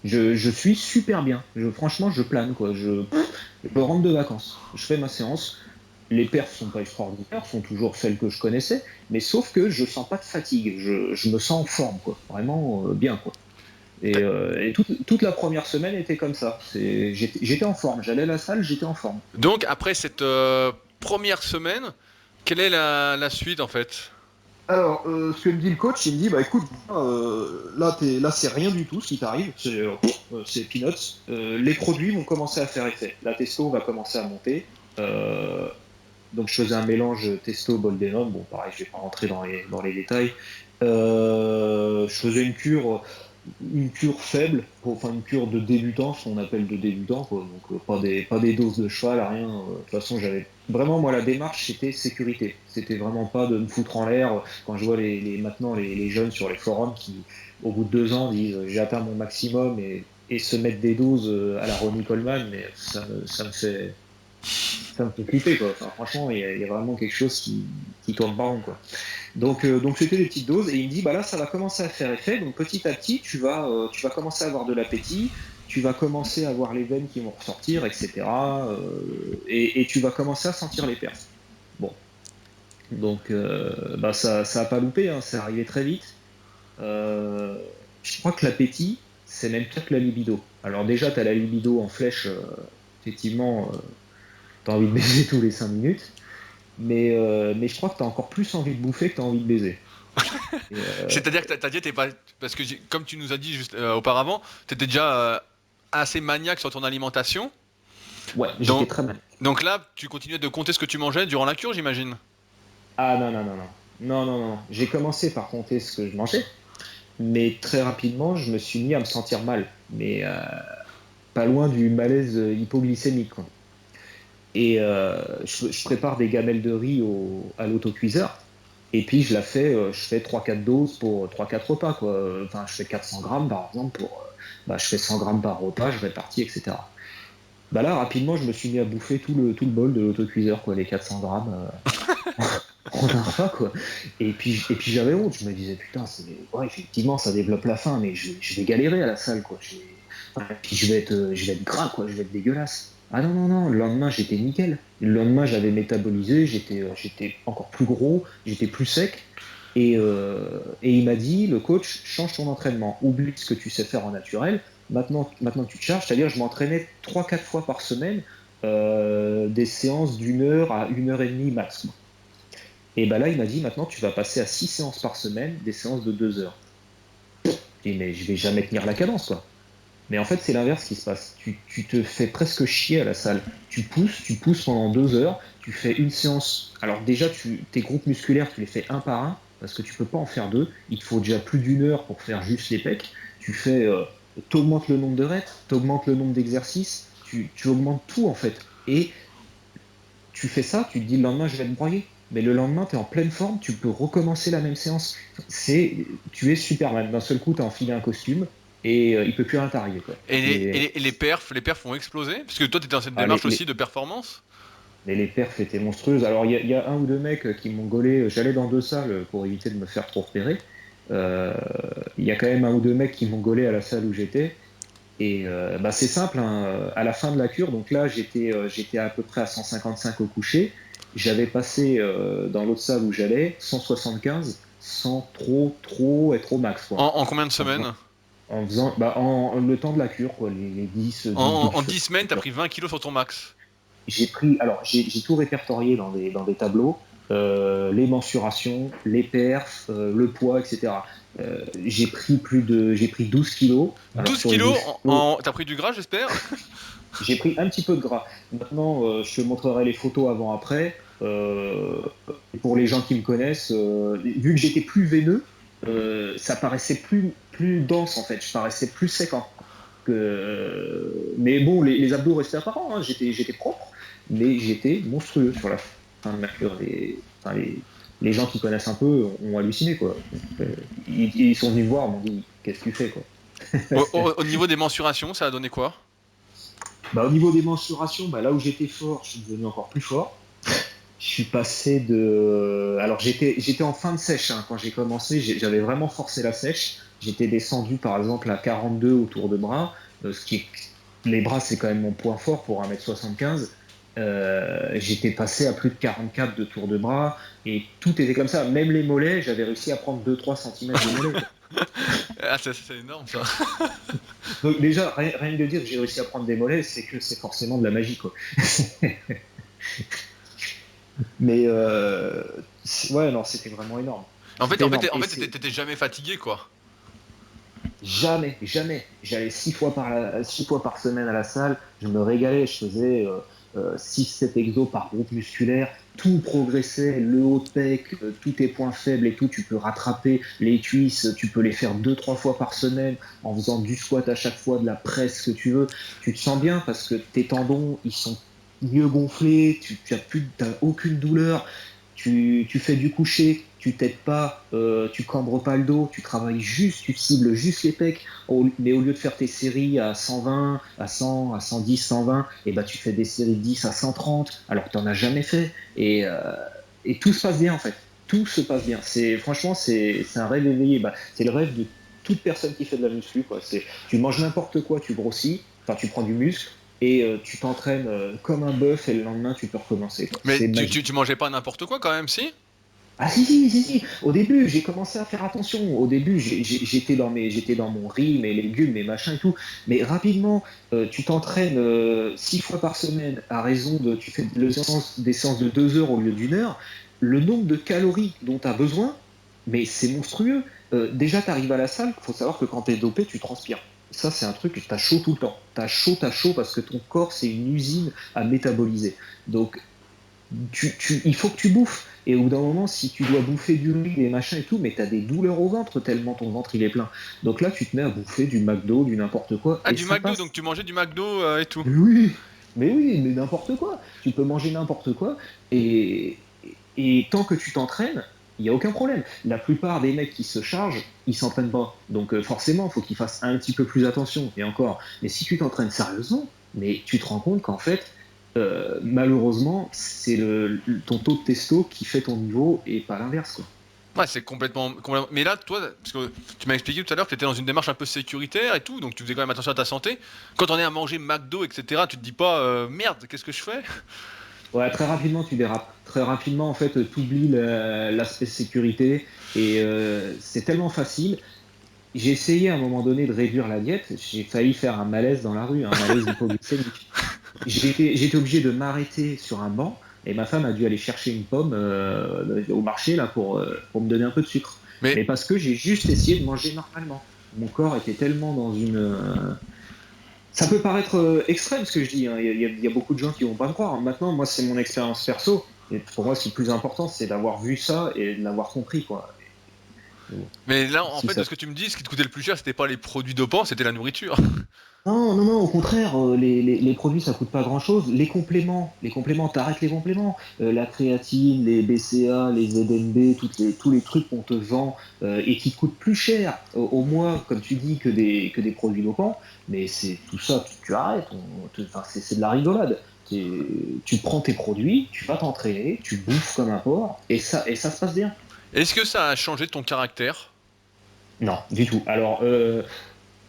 Je suis super bien. Franchement, je plane, quoi. Je rentre de vacances. Je fais ma séance. Les perfs sont pas extraordinaires, sont toujours celles que je connaissais, mais sauf que je sens pas de fatigue. Je me sens en forme, quoi. Vraiment bien, quoi. Et toute la première semaine était comme ça. J'étais en forme. J'allais à la salle, j'étais en forme. Donc, après cette première semaine, quelle est la suite en fait? Alors, ce que me dit le coach, il me dit, bah écoute, là c'est rien du tout ce qui t'arrive, c'est peanuts. Les produits vont commencer à faire effet. La testo va commencer à monter. Donc je faisais un mélange testo boldenum. Bon, pareil, je vais pas rentrer dans les détails. Je faisais une cure faible, enfin une cure de débutant, ce qu'on appelle de débutant, quoi. Donc pas des doses de cheval, rien. De toute façon, j'avais vraiment, moi, la démarche, c'était sécurité. C'était vraiment pas de me foutre en l'air. Quand je vois maintenant les jeunes sur les forums qui, au bout de 2 ans, disent j'ai atteint mon maximum et se mettre des doses à la Ronnie Coleman, mais ça me fait flipper, quoi. Enfin, franchement, il y a vraiment quelque chose qui tourne pas rond, quoi. Donc c'était des petites doses et il me dit bah là ça va commencer à faire effet donc petit à petit tu vas commencer à avoir de l'appétit, tu vas commencer à avoir les veines qui vont ressortir etc. Et tu vas commencer à sentir les perfs. Bon donc bah ça a pas loupé hein, c'est arrivé très vite. Euh, je crois que l'appétit c'est même pire que la libido. Alors déjà tu as la libido en flèche effectivement tu as envie de baiser tous les 5 minutes mais je crois que tu as encore plus envie de bouffer que tu as envie de baiser. Et, C'est-à-dire que ta diète est pas. Parce que, comme tu nous as dit juste auparavant, tu étais déjà assez maniaque sur ton alimentation. ouais, j'étais Donc, très mal. donc là, tu continuais de compter ce que tu mangeais durant la cure, j'imagine. Ah non, non, non, non. Non, non, non. J'ai commencé par compter ce que je mangeais, mais très rapidement, je me suis mis à me sentir mal. Mais pas loin du malaise hypoglycémique, quoi. Et je prépare des gamelles de riz à l'autocuiseur. Et puis je fais 3-4 doses pour 3-4 repas, quoi. Enfin, je fais 400 grammes par exemple je fais 100 grammes par repas, je répartis, etc. Bah là, rapidement, je me suis mis à bouffer tout le bol de l'autocuiseur, quoi, les 400 grammes. On a repas, quoi. Et puis j'avais honte, je me disais, putain, ouais, effectivement, ça développe la faim, mais je vais galérer à la salle, quoi. Puis je vais être gras, quoi, je vais être dégueulasse. Ah non, non, non, le lendemain, j'étais nickel. Le lendemain, j'avais métabolisé, j'étais encore plus gros, j'étais plus sec. Et il m'a dit, le coach, change ton entraînement, oublie ce que tu sais faire en naturel. Maintenant tu te charges, c'est-à-dire je m'entraînais 3-4 fois par semaine, des séances d'1 heure à 1 heure et demie max. Et bah là, il m'a dit maintenant tu vas passer à 6 séances par semaine, des séances de 2 heures. Je dis mais je vais jamais tenir la cadence quoi. Mais en fait, c'est l'inverse qui se passe. Tu te fais presque chier à la salle. Tu pousses pendant 2 heures, tu fais une séance. Alors déjà, tes groupes musculaires, tu les fais un par un, parce que tu peux pas en faire deux. Il te faut déjà plus d'1 heure pour faire juste les pecs. T'augmentes le nombre de reps, t'augmentes le nombre d'exercices, tu augmentes tout en fait. Et tu fais ça, tu te dis le lendemain je vais te broyer. Mais le lendemain, tu es en pleine forme, tu peux recommencer la même séance. Tu es Superman. D'un seul coup, tu as enfilé un costume et il peut plus rien t'arriver, quoi. Et les perfs vont exploser? Parce que toi, tu étais dans cette Ah, démarche aussi de performance? mais les perfs étaient monstrueuses. Alors, il y a un ou deux mecs qui m'ont gaulé. J'allais dans deux salles pour éviter de me faire trop repérer. Euh, Il y a quand même un ou deux mecs qui m'ont gaulé à la salle où j'étais. Et bah, c'est simple, hein, à la fin de la cure, donc là j'étais à peu près à 155 au coucher. J'avais passé dans l'autre salle où j'allais 175 sans trop être au max, quoi. En combien de En faisant, semaines? le temps de la cure, quoi, les 10, En 12 10 semaines, t'as pris 20 kilos sur ton max. j'ai tout répertorié dans des tableaux, les mensurations, les perfs, le poids, etc. J'ai pris 12 kilos. Alors 12 sur les kilos, 12 kilos, t'as pris du gras, j'espère? j'ai pris un petit peu de gras. Maintenant, je te montrerai les photos avant-après. Pour les gens qui me connaissent, vu que j'étais plus veineux, ça paraissait plus dense en fait. Je paraissais plus séquent. Mais bon, les abdos restaient apparents. Hein. J'étais propre, mais j'étais monstrueux sur la fin de ma cure. Les gens qui connaissent un peu ont halluciné quoi. Ils sont venus me voir, m'ont dit qu'est-ce que tu fais quoi. Au niveau des mensurations, ça a donné quoi? Bah, au niveau des mensurations, bah, là où j'étais fort, je suis devenu encore plus fort. Je suis passé de. Alors j'étais en fin de sèche hein, quand j'ai commencé, j'avais vraiment forcé la sèche. J'étais descendu par exemple à 42 autour de bras, ce qui est... les bras c'est quand même mon point fort pour 1m75. J'étais passé à plus de 44 de tour de bras et tout était comme ça. Même les mollets, j'avais réussi à prendre 2-3 cm de mollets. Ah, c'est énorme ça. Donc déjà, rien que de dire que j'ai réussi à prendre des mollets, c'est que c'est forcément de la magie quoi. Mais ouais, non, c'était vraiment énorme. En fait, C'était en fait, énorme. en fait, t'étais jamais fatigué, quoi. Jamais, jamais. J'allais 6 fois par semaine à la salle. Je me régalais. Je faisais 6-7 exos par groupe musculaire. Tout progressait. Le haut de pec, tous tes points faibles et tout, tu peux rattraper. Les cuisses, tu peux les faire 2-3 fois par semaine en faisant du squat à chaque fois, de la presse, ce que tu veux. Tu te sens bien parce que tes tendons, ils sont mieux gonflés. T'as aucune douleur. Tu fais du coucher, tu t'aides pas, tu cambres pas le dos, tu travailles juste, tu cibles juste les pecs, mais au lieu de faire tes séries à 120, à 100, à 110, 120, et bah tu fais des séries de 10 à 130, alors que tu n'en as jamais fait. Et tout se passe bien en fait. Tout se passe bien. Franchement, c'est un rêve éveillé. Bah, c'est le rêve de toute personne qui fait de la muscu. Quoi. Tu manges n'importe quoi, tu grossis, enfin tu prends du muscle, et tu t'entraînes comme un bœuf et le lendemain tu peux recommencer. Quoi. Mais C'est tu, magique. tu mangeais pas n'importe quoi quand même, si? Ah si, si, si, si. Au début, j'ai commencé à faire attention. Au début, j'étais dans mon riz, mes légumes, mes machins et tout. Mais rapidement, tu t'entraînes 6 fois par semaine à raison tu fais des séances de 2 heures au lieu d'une heure. Le nombre de calories dont tu as besoin, mais c'est monstrueux. Déjà, tu arrives à la salle, il faut savoir que quand tu es dopé, tu transpires. Ça, c'est un truc, tu as chaud tout le temps. Tu as chaud parce que ton corps, c'est une usine à métaboliser. Donc, il faut que tu bouffes. Et au bout d'un moment, si tu dois bouffer du riz, des machins et tout, mais tu as des douleurs au ventre tellement ton ventre il est plein. Donc là, tu te mets à bouffer du McDo, du n'importe quoi, Ah, et du ça McDo, donc passe. tu mangeais du McDo et tout. Oui, oui, mais n'importe quoi. Tu peux manger n'importe quoi, et, et tant que tu t'entraînes, il n'y a aucun problème. La plupart des mecs qui se chargent, ils s'entraînent pas. Donc forcément, il faut qu'ils fassent un petit peu plus attention. Et encore, mais si tu t'entraînes sérieusement, mais tu te rends compte qu'en fait, malheureusement, c'est ton taux de testo qui fait ton niveau et pas l'inverse. Quoi. Ouais, c'est complètement. Mais là, toi, parce que tu m'as expliqué tout à l'heure que tu étais dans une démarche un peu sécuritaire et tout, donc tu faisais quand même attention à ta santé. Quand on est à manger McDo, etc., tu te dis pas merde, qu'est-ce que je fais? Ouais, très rapidement, tu dérapes. Très rapidement, en fait, tu oublies l'aspect sécurité et c'est tellement facile. J'ai essayé à un moment donné de réduire la diète. J'ai failli faire un malaise dans la rue, un malaise hypoglycémique. J'étais obligé de m'arrêter sur un banc et ma femme a dû aller chercher une pomme au marché là pour me donner un peu de sucre. Mais Mais parce que j'ai juste essayé de manger normalement. Mon corps était tellement dans une. Ça peut paraître extrême ce que je dis. Hein. Il y a beaucoup de gens qui vont pas me croire. Maintenant, moi, c'est mon expérience perso. Et pour moi, ce qui est le plus important, c'est d'avoir vu ça et de l'avoir compris, quoi. Mais là, en Si fait, ça de ce que tu me dis, ce qui te coûtait le plus cher, c'était pas les produits dopants, c'était la nourriture. Non, non, non, au contraire, les produits ça coûte pas grand-chose. Les compléments, t'arrêtes les compléments. La créatine, les BCA, les ZNB, tous les trucs qu'on te vend et qui te coûtent plus cher au mois, comme tu dis, que des produits dopants. Mais c'est tout ça, tu arrêtes. Enfin, c'est de la rigolade. Tu prends tes produits, tu vas t'entraîner, tu bouffes comme un porc et ça se passe bien. Est-ce que ça a changé ton caractère? Non, du tout. Alors,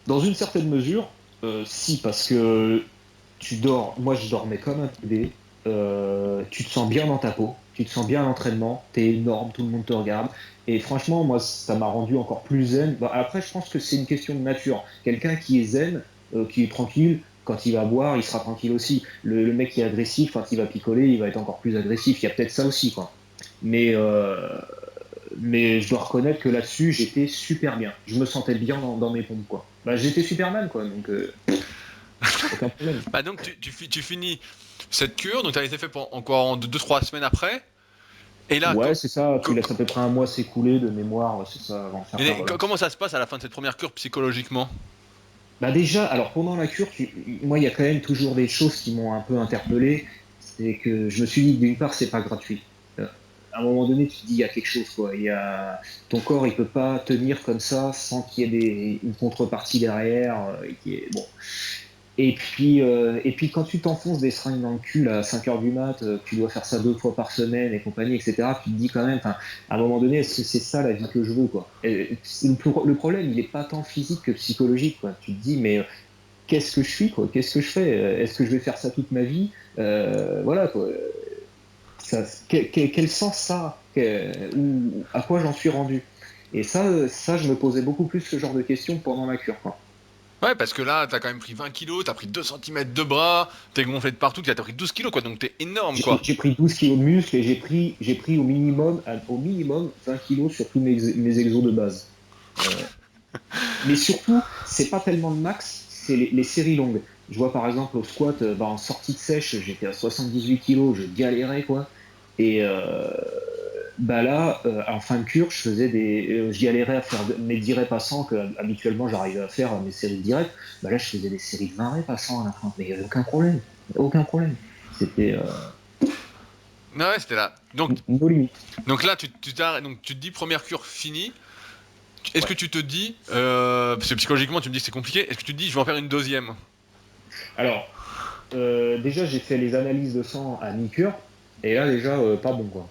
dans une certaine mesure, si, parce que tu dors, moi je dormais comme un bébé, tu te sens bien dans ta peau, tu te sens bien à l'entraînement, t'es énorme, tout le monde te regarde, et franchement, moi ça m'a rendu encore plus zen. Bah, après, je pense que c'est une question de nature. Quelqu'un qui est zen, qui est tranquille, quand il va boire, il sera tranquille aussi. Le mec qui est agressif, quand il va picoler, il va être encore plus agressif. Il y a peut-être ça aussi, quoi. Mais, mais je dois reconnaître que là-dessus, j'étais super bien. Je me sentais bien dans mes pompes, quoi. Bah, j'étais Superman, quoi, donc aucun problème. Bah donc tu finis cette cure, donc tu as été fait pour encore en 2-3 semaines après. Et là, Ouais, c'est ça, tu co- laisses à peu près un mois s'écouler de mémoire, ouais, c'est ça, avant de faire ta comment relance. ça se passe à la fin de cette première cure psychologiquement? Bah déjà, alors pendant la cure, moi, il y a quand même toujours des choses qui m'ont un peu interpellé. C'est que je me suis dit que d'une part, c'est pas gratuit. À un moment donné, tu te dis, il y a quelque chose, quoi. Ton corps, il peut pas tenir comme ça sans qu'il y ait une contrepartie derrière. Bon. Et puis quand tu t'enfonces des seringues dans le cul à 5 heures du mat, tu dois faire ça 2 fois par semaine et compagnie, etc., tu te dis quand même, à un moment donné, est-ce que c'est ça la vie que je veux, quoi? Et le problème, il est pas tant physique que psychologique, quoi. Tu te dis, mais qu'est-ce que je suis, quoi? Qu'est-ce que je fais? Est-ce que je vais faire ça toute ma vie? Voilà, quoi. Quel sens ça a? Ou à quoi j'en suis rendu? Et ça, je me posais beaucoup plus ce genre de questions pendant la cure, quoi. Ouais, parce que là, t'as quand même pris 20 kilos, t'as pris 2 centimètres de bras, t'es gonflé de partout, t'as pris 12 kilos, quoi, donc t'es énorme, quoi. J'ai pris 12 kilos de muscle et j'ai pris au minimum 20 kilos sur tous mes exos de base. Euh, mais surtout, c'est pas tellement le max, c'est les séries longues. Je vois par exemple au squat, bah, en sortie de sèche, j'étais à 78 kilos, je galérais quoi. Et bah là, en fin de cure, je galérais à faire mes 10 reps à 100 que habituellement j'arrivais à faire mes séries de 10 reps. Bah là, je faisais des séries de 20 reps à 100 à la fin, mais il n'y avait aucun problème. Aucun problème. C'était Ouais, c'était là. nos limites. Donc là, donc tu te dis première cure finie. Est-ce que Ouais. tu te dis, parce que psychologiquement tu me dis que c'est compliqué, est-ce que tu te dis je vais en faire une deuxième? Alors, déjà, j'ai fait les analyses de sang à mi-cure, et là, déjà, pas bon, quoi.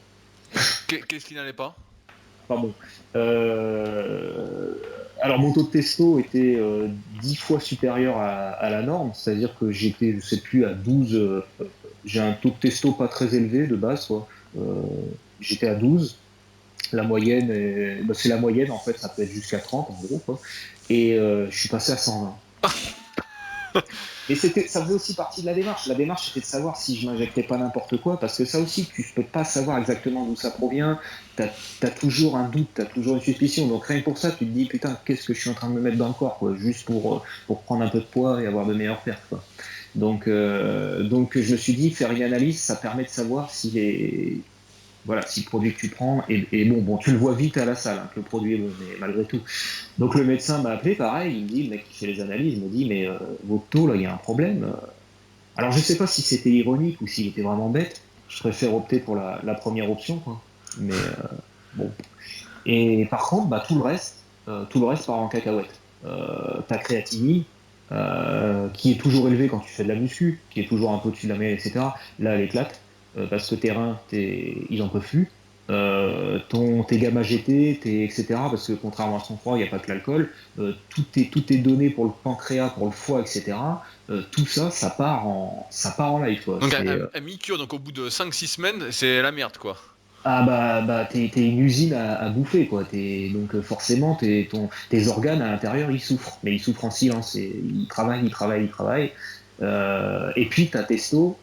Qu'est-ce qui n'allait pas? Pas bon. Euh, alors, mon taux de testo était 10 fois supérieur à la norme, c'est-à-dire que j'étais, je sais plus, à 12. J'ai un taux de testo pas très élevé de base, quoi. Euh, J'étais à 12. La moyenne, bah, c'est la moyenne, en fait, ça peut être jusqu'à 30, en gros, quoi. Et je suis passé à 120. Et ça faisait aussi partie de la démarche. La démarche, c'était de savoir si je m'injectais pas n'importe quoi, parce que ça aussi, tu peux pas savoir exactement d'où ça provient. T'as toujours un doute, t'as toujours une suspicion. Donc rien que pour ça, tu te dis, putain, qu'est-ce que je suis en train de me mettre dans le corps, quoi, juste pour prendre un peu de poids et avoir de meilleures pertes, quoi. Donc je me suis dit, faire une analyse, ça permet de savoir voilà, si le produit que tu prends est bon. Bon, tu le vois vite à la salle, hein, que le produit est bon, mais malgré tout. Donc le médecin m'a appelé, pareil, il me dit, le mec qui fait les analyses, il me dit, mais votre taux, là, il y a un problème. Alors je sais pas si c'était ironique ou s'il était vraiment bête. Je préfère opter pour la première option, quoi. Mais bon. Et par contre, bah, tout le reste part en cacahuète. Ta créatinine, qui est toujours élevée quand tu fais de la muscu, qui est toujours un peu au-dessus de la moyenne, etc. Là, elle éclate, parce que tes reins, ils en peuvent plus. Tes gamma GT, etc. Parce que contrairement à ce qu'on croit, il n'y a pas que l'alcool. Tout est donné pour le pancréas, pour le foie, etc. Tout ça, ça part en live, quoi. Donc à mi-cure, donc au bout de 5-6 semaines, c'est la merde, quoi. Ah bah t'es une usine à bouffer, quoi. Donc forcément tes organes à l'intérieur ils souffrent, mais ils souffrent en silence et ils travaillent, ils travaillent, ils travaillent. Et puis ta testo,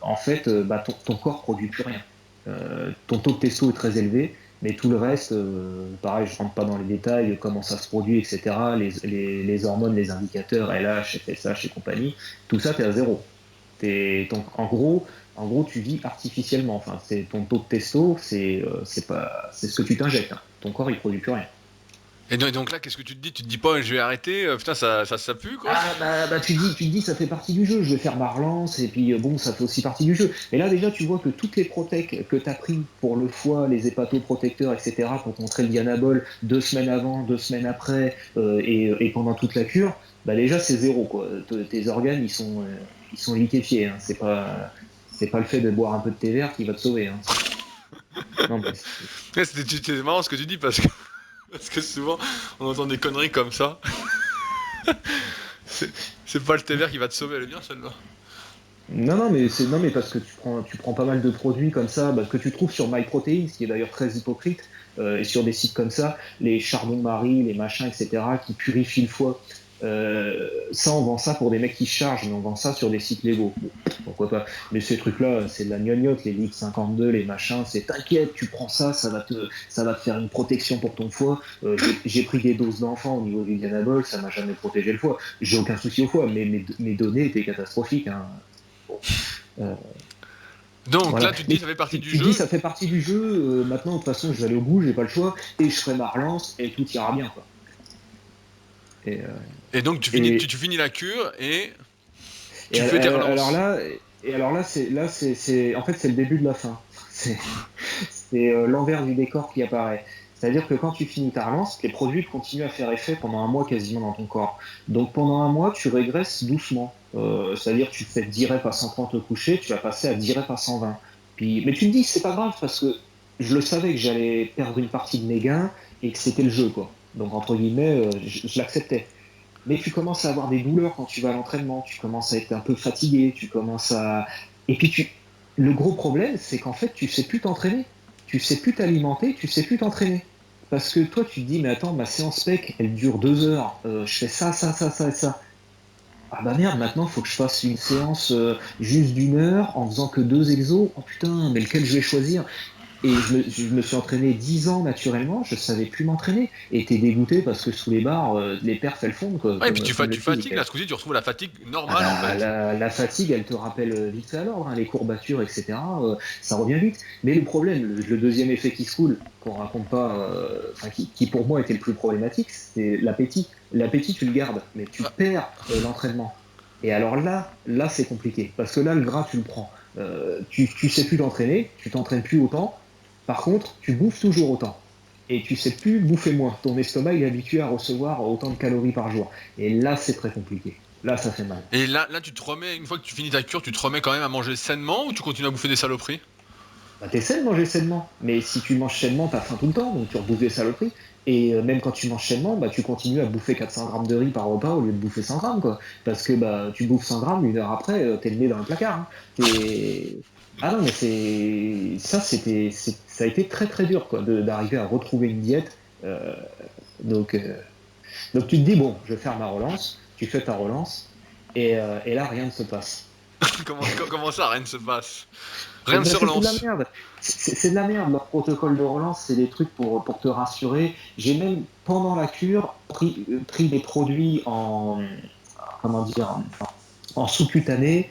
en fait, bah, ton corps produit plus rien. Ton taux de testo est très élevé, mais tout le reste, pareil, je rentre pas dans les détails, comment ça se produit, etc. Les hormones, les indicateurs, LH, FSH et compagnie, tout ça t'es à zéro. En gros, tu vis artificiellement. Enfin, c'est ton taux de testo, c'est ce que tu t'injectes, hein. ton corps il produit plus rien. Et donc là, qu'est-ce que tu te dis? Tu te dis pas, je vais arrêter, putain, ça pue, quoi. Ah bah tu te dis ça fait partie du jeu, je vais faire ma relance et puis bon ça fait aussi partie du jeu. Et là déjà tu vois que toutes les protèques que tu as pris pour le foie, les hépatoprotecteurs, etc. pour contrer le Dianabol 2 semaines avant, 2 semaines après et pendant toute la cure, bah déjà c'est zéro quoi. Tes organes ils sont liquéfiés, hein. C'est pas le fait de boire un peu de thé vert qui va te sauver, hein. Non mais Ouais, c'est marrant ce que tu dis parce que souvent on entend des conneries comme ça. C'est c'est pas le thé vert qui va te sauver, elle est bien celle-là. non mais parce que tu prends pas mal de produits comme ça, bah, que tu trouves sur MyProtein, ce qui est d'ailleurs très hypocrite, et sur des sites comme ça, les chardons-marie, les machins, etc., qui purifient le foie. Ça, on vend ça pour des mecs qui chargent, mais on vend ça sur des sites légaux. Bon, pourquoi pas? Mais ces trucs-là, c'est de la gnognotte, les Ligue 52, les machins, c'est t'inquiète, tu prends ça, ça va te faire une protection pour ton foie. J'ai pris des doses d'enfants au niveau du Dianabol, ça m'a jamais protégé le foie. J'ai aucun souci au foie, mais mes données étaient catastrophiques, hein. Bon. Euh, Donc voilà. là, tu te dis, Mais ça fait partie tu, du tu dis, jeu. ça fait partie du jeu. Maintenant, de toute façon, je vais aller au bout, j'ai pas le choix, et je ferai ma relance, et tout ira bien, quoi. Et, euh, Et donc et, tu finis la cure et et tu fais tes alors relances. là, en fait, c'est le début de la fin. C'est, c'est l'envers du décor qui apparaît. C'est-à-dire que quand tu finis ta relance, les produits continuent à faire effet pendant un mois quasiment dans ton corps. Donc pendant un mois, tu régresses doucement. C'est-à-dire que tu fais 10 reps à 130 au coucher, tu vas passer à 10 reps à 120. Mais tu te dis, c'est pas grave parce que je le savais que j'allais perdre une partie de mes gains et que c'était le jeu, quoi. Donc entre guillemets, je l'acceptais. Mais tu commences à avoir des douleurs quand tu vas à l'entraînement, tu commences à être un peu fatigué, tu commences à... Et puis le gros problème, c'est qu'en fait, tu sais plus t'entraîner, tu sais plus t'alimenter, tu sais plus t'entraîner. Parce que toi, tu te dis, mais attends, ma séance PEC, elle dure 2 heures, je fais ça, ça, ça, ça et ça. Ah bah merde, maintenant, il faut que je fasse une séance juste d'1 heure en faisant que 2 exos. Oh putain, mais lequel je vais choisir? Et je me suis entraîné 10 ans naturellement, je savais plus m'entraîner. Et t'es dégoûté parce que sous les barres, les perfs elles fondent, quoi, Ouais, et puis comme le tu physique. fatigues, là, ce coup-ci, tu retrouves la fatigue Ah normale, en bah, fait. la fatigue, elle te rappelle vite fait à l'ordre, hein, les courbatures, etc. Ça revient vite. Mais le problème, le deuxième effet qui se coule, qu'on raconte pas, enfin, qui pour moi était le plus problématique, c'est l'appétit. L'appétit, tu le gardes, mais tu Ah, perds l'entraînement. Et alors là, c'est compliqué. Parce que là, le gras, tu le prends. Tu sais plus t'entraîner, tu t'entraînes plus autant. Par contre, tu bouffes toujours autant. Et tu sais plus bouffer moins. Ton estomac, il est habitué à recevoir autant de calories par jour. Et là, c'est très compliqué. Là, ça fait mal. et là, tu te remets, une fois que tu finis ta cure, tu te remets quand même à manger sainement ou tu continues à bouffer des saloperies? Bah, t'essaies de manger sainement, mais si tu manges sainement, t'as faim tout le temps, donc tu rebouffes des saloperies. Et même quand tu manges sainement, bah, tu continues à bouffer 400 grammes de riz par repas au lieu de bouffer 100 grammes, quoi. Parce que bah, tu bouffes 100 grammes, 1 heure après, t'es le nez dans le placard, hein. Ah non, mais ça a été très très dur, quoi, d'arriver à retrouver une diète. Donc, euh, donc tu te dis, bon, je vais faire ma relance, tu fais ta relance, et là, rien ne se passe. Comment ça, rien ne se passe? Eh Rien ne ben, se c'est de la relance. merde. C'est de la merde. Leur protocole de relance, c'est des trucs pour te rassurer. J'ai même, pendant la cure, pris des produits comment dire, en sous-cutané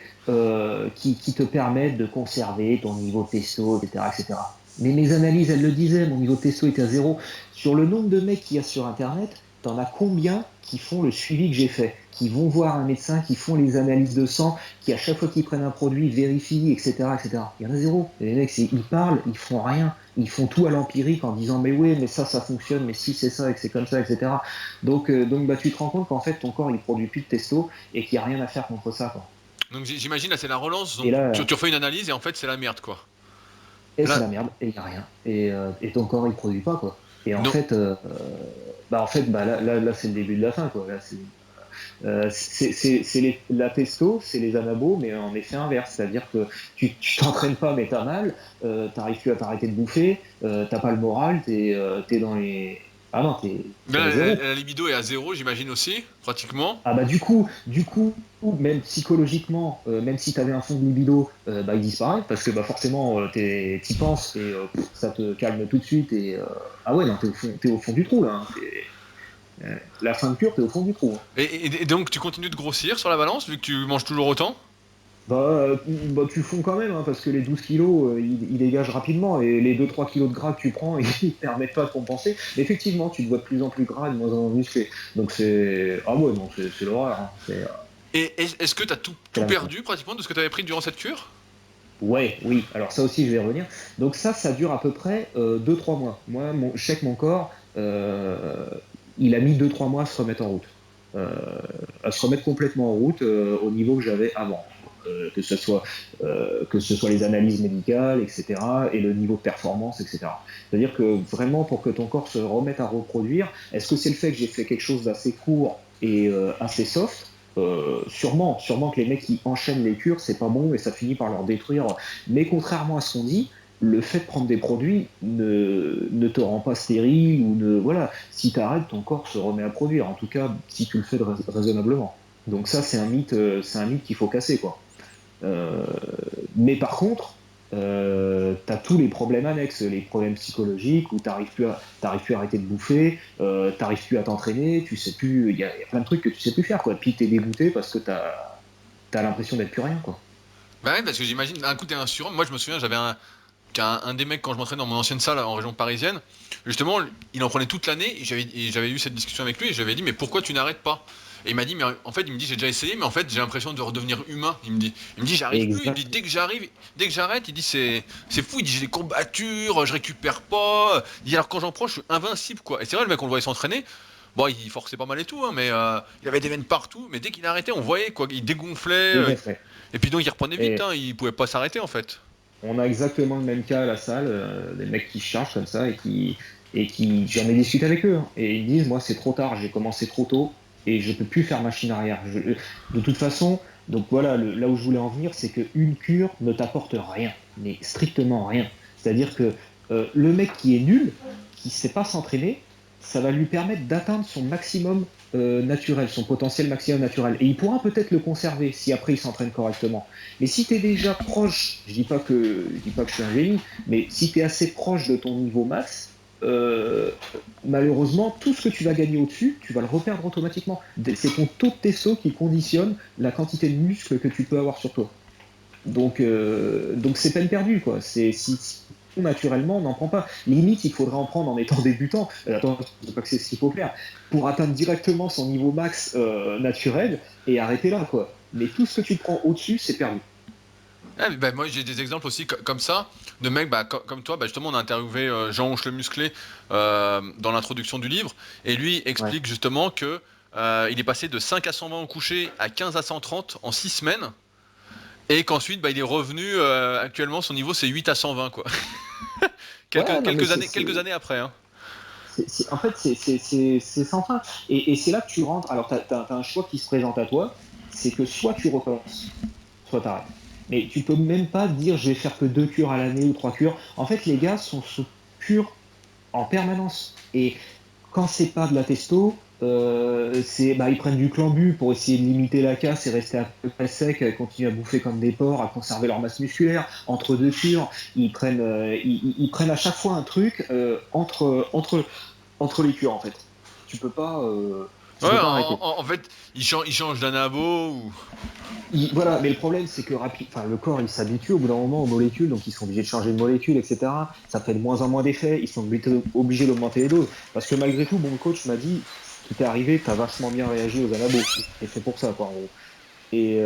qui te permettent de conserver ton niveau de testo, etc., etc. Mais mes analyses, elles le disaient, mon niveau de testo était à zéro. Sur le nombre de mecs qu'il y a sur Internet, t'en as combien qui font le suivi que j'ai fait, qui vont voir un médecin, qui font les analyses de sang, qui à chaque fois qu'ils prennent un produit vérifient, etc., etc. Il y en a zéro. Et les mecs, ils parlent, ils font rien. Ils font tout à l'empirique en disant mais oui, mais ça fonctionne, mais si c'est ça et que c'est comme ça, etc. Donc bah, tu te rends compte qu'en fait ton corps il produit plus de testo et qu'il n'y a rien à faire contre ça, quoi. Donc j'imagine, là, c'est la relance, Et donc là, tu refais une analyse et en fait, c'est la merde, quoi. et c'est Là, la merde, et il n'y a rien. Et ton corps, il produit pas, quoi. Et en non. fait, bah, là c'est le début de la fin, quoi. Là, la testo, c'est les anabos, mais en effet inverse. C'est-à-dire que tu t'entraînes pas, mais t'as mal, t'arrives plus à t'arrêter de bouffer, t'as pas le moral, t'es dans les... Ah non, t'es à Là, zéro. la libido est à zéro, j'imagine aussi, pratiquement. Ah bah du coup, même psychologiquement, même si tu avais un fond de libido, bah, il disparaît parce que bah, forcément t'y penses et ça te calme tout de suite et ah ouais non t'es au fond du trou là, hein. La fin de cure t'es au fond du trou, hein. Et donc, tu continues de grossir sur la balance, vu que tu manges toujours autant? Tu fonds quand même, hein, parce que les 12 kilos, ils dégagent rapidement, et les 2-3 kilos de gras que tu prends, ils ne permettent pas de compenser. Mais effectivement, tu te vois de plus en plus gras et de moins en moins musclé. Donc c'est... Ah ouais, non, c'est l'horreur. Hein. Et est-ce que tu as C'est tout la fin. perdu pratiquement de ce que tu avais pris durant cette cure? Ouais, oui, alors ça aussi, je vais y revenir. Donc ça dure à peu près 2-3 mois. Moi, je sais que mon corps, il a mis 2-3 mois à se remettre en route. Euh, à se remettre complètement en route au niveau que j'avais avant. Que ce soit les analyses médicales, etc., et le niveau de performance, etc. C'est-à-dire que vraiment, pour que ton corps se remette à reproduire, est-ce que c'est le fait que j'ai fait quelque chose d'assez court et assez soft? Sûrement que les mecs qui enchaînent les cures, c'est pas bon et ça finit par leur détruire. Mais contrairement à ce qu'on dit, le fait de prendre des produits ne te rend pas stérile ou ne voilà. Si tu arrêtes, ton corps se remet à produire. En tout cas, si tu le fais raisonnablement. Donc ça, c'est un mythe qu'il faut casser quoi. Euh, mais par contre, tu as tous les problèmes annexes, les problèmes psychologiques où t'arrives plus à arrêter de bouffer, t'arrives plus à t'entraîner, tu sais plus, il y a plein de trucs que tu sais plus faire quoi. Puis t'es dégoûté parce que t'as l'impression d'être plus rien quoi. Bah ouais, parce que j'imagine, un coup t'es un surhomme. Moi je me souviens, j'avais un des mecs quand je m'entraînais dans mon ancienne salle en région parisienne, justement, il en prenait toute l'année et j'avais eu cette discussion avec lui et j'avais dit mais pourquoi tu n'arrêtes pas? Et il m'a dit mais en fait il me dit j'ai déjà essayé mais en fait j'ai l'impression de redevenir humain. Il me dit j'arrive plus. Il me dit Exact. dès que j'arrête, il dit c'est fou. Il dit j'ai des courbatures, je récupère pas. Il dit alors quand j'en prends je suis invincible quoi. Et c'est vrai le mec on le voyait s'entraîner. Bon, il forçait pas mal et tout, hein, mais il avait des veines partout. Mais dès qu'il arrêtait, on voyait quoi, il dégonflait. Dégonflé. Et puis donc il reprenait vite, Et hein, il pouvait pas s'arrêter en fait. on a exactement le même cas à la salle, des mecs qui se chargent comme ça et qui j'en ai discuté avec eux hein, et ils disent moi c'est trop tard, j'ai commencé trop tôt et je peux plus faire machine arrière. De toute façon, donc voilà, là où je voulais en venir, c'est qu'une cure ne t'apporte rien, mais strictement rien. C'est-à-dire que le mec qui est nul, qui sait pas s'entraîner, ça va lui permettre d'atteindre son maximum naturel, son potentiel maximum naturel. Et il pourra peut-être le conserver si après il s'entraîne correctement. Mais si tu es déjà proche, je dis pas que je suis un génie, mais si tu es assez proche de ton niveau max, euh, malheureusement, tout ce que tu vas gagner au-dessus, tu vas le reperdre automatiquement. C'est ton taux de testo qui conditionne la quantité de muscles que tu peux avoir sur toi. Donc c'est peine perdue, quoi. Si naturellement, on n'en prend pas. Limite, il faudrait en prendre en étant débutant. Attends, je sais pas que c'est ce qu'il faut faire. Pour atteindre directement son niveau max naturel et arrêter là, quoi. Mais tout ce que tu prends au-dessus, c'est perdu. Ah, mais bah, moi j'ai des exemples aussi comme ça, de mecs bah, comme toi, bah, justement on a interviewé Jean Honche le Musclé dans l'introduction du livre, et lui Ouais. explique justement que il est passé de 5 à 120 au coucher à 15 à 130 en 6 semaines, et qu'ensuite bah, il est revenu, actuellement son niveau c'est 8 à 120 quoi. Ouais, non, mais Quelques années après. Hein. en fait, c'est sans fin. Et c'est là que tu rentres. Alors, tu as un choix qui se présente à toi. C'est que soit tu recommences, soit tu arrêtes. Mais tu peux même pas dire je vais faire que 2 cures à l'année ou 3 cures. En fait, les gars sont sous cure en permanence. Et quand c'est pas de la testo, ils prennent du clambu pour essayer de limiter la casse et rester à peu près sec, continuer à bouffer comme des porcs, à conserver leur masse musculaire. Entre 2 cures, ils prennent à chaque fois un truc entre les cures en fait. Tu peux pas, euh, tu Ouais, peux pas arrêter. en fait il change d'anabo ou... Voilà, mais le problème, c'est que le corps, il s'habitue au bout d'un moment aux molécules, donc ils sont obligés de changer de molécules, etc. Ça fait de moins en moins d'effets, ils sont obligés d'augmenter les doses. Parce que malgré tout, mon coach m'a dit, ce qui t'est arrivé, t'as vachement bien réagi aux anabos. Et c'est pour ça, quoi, en gros. Et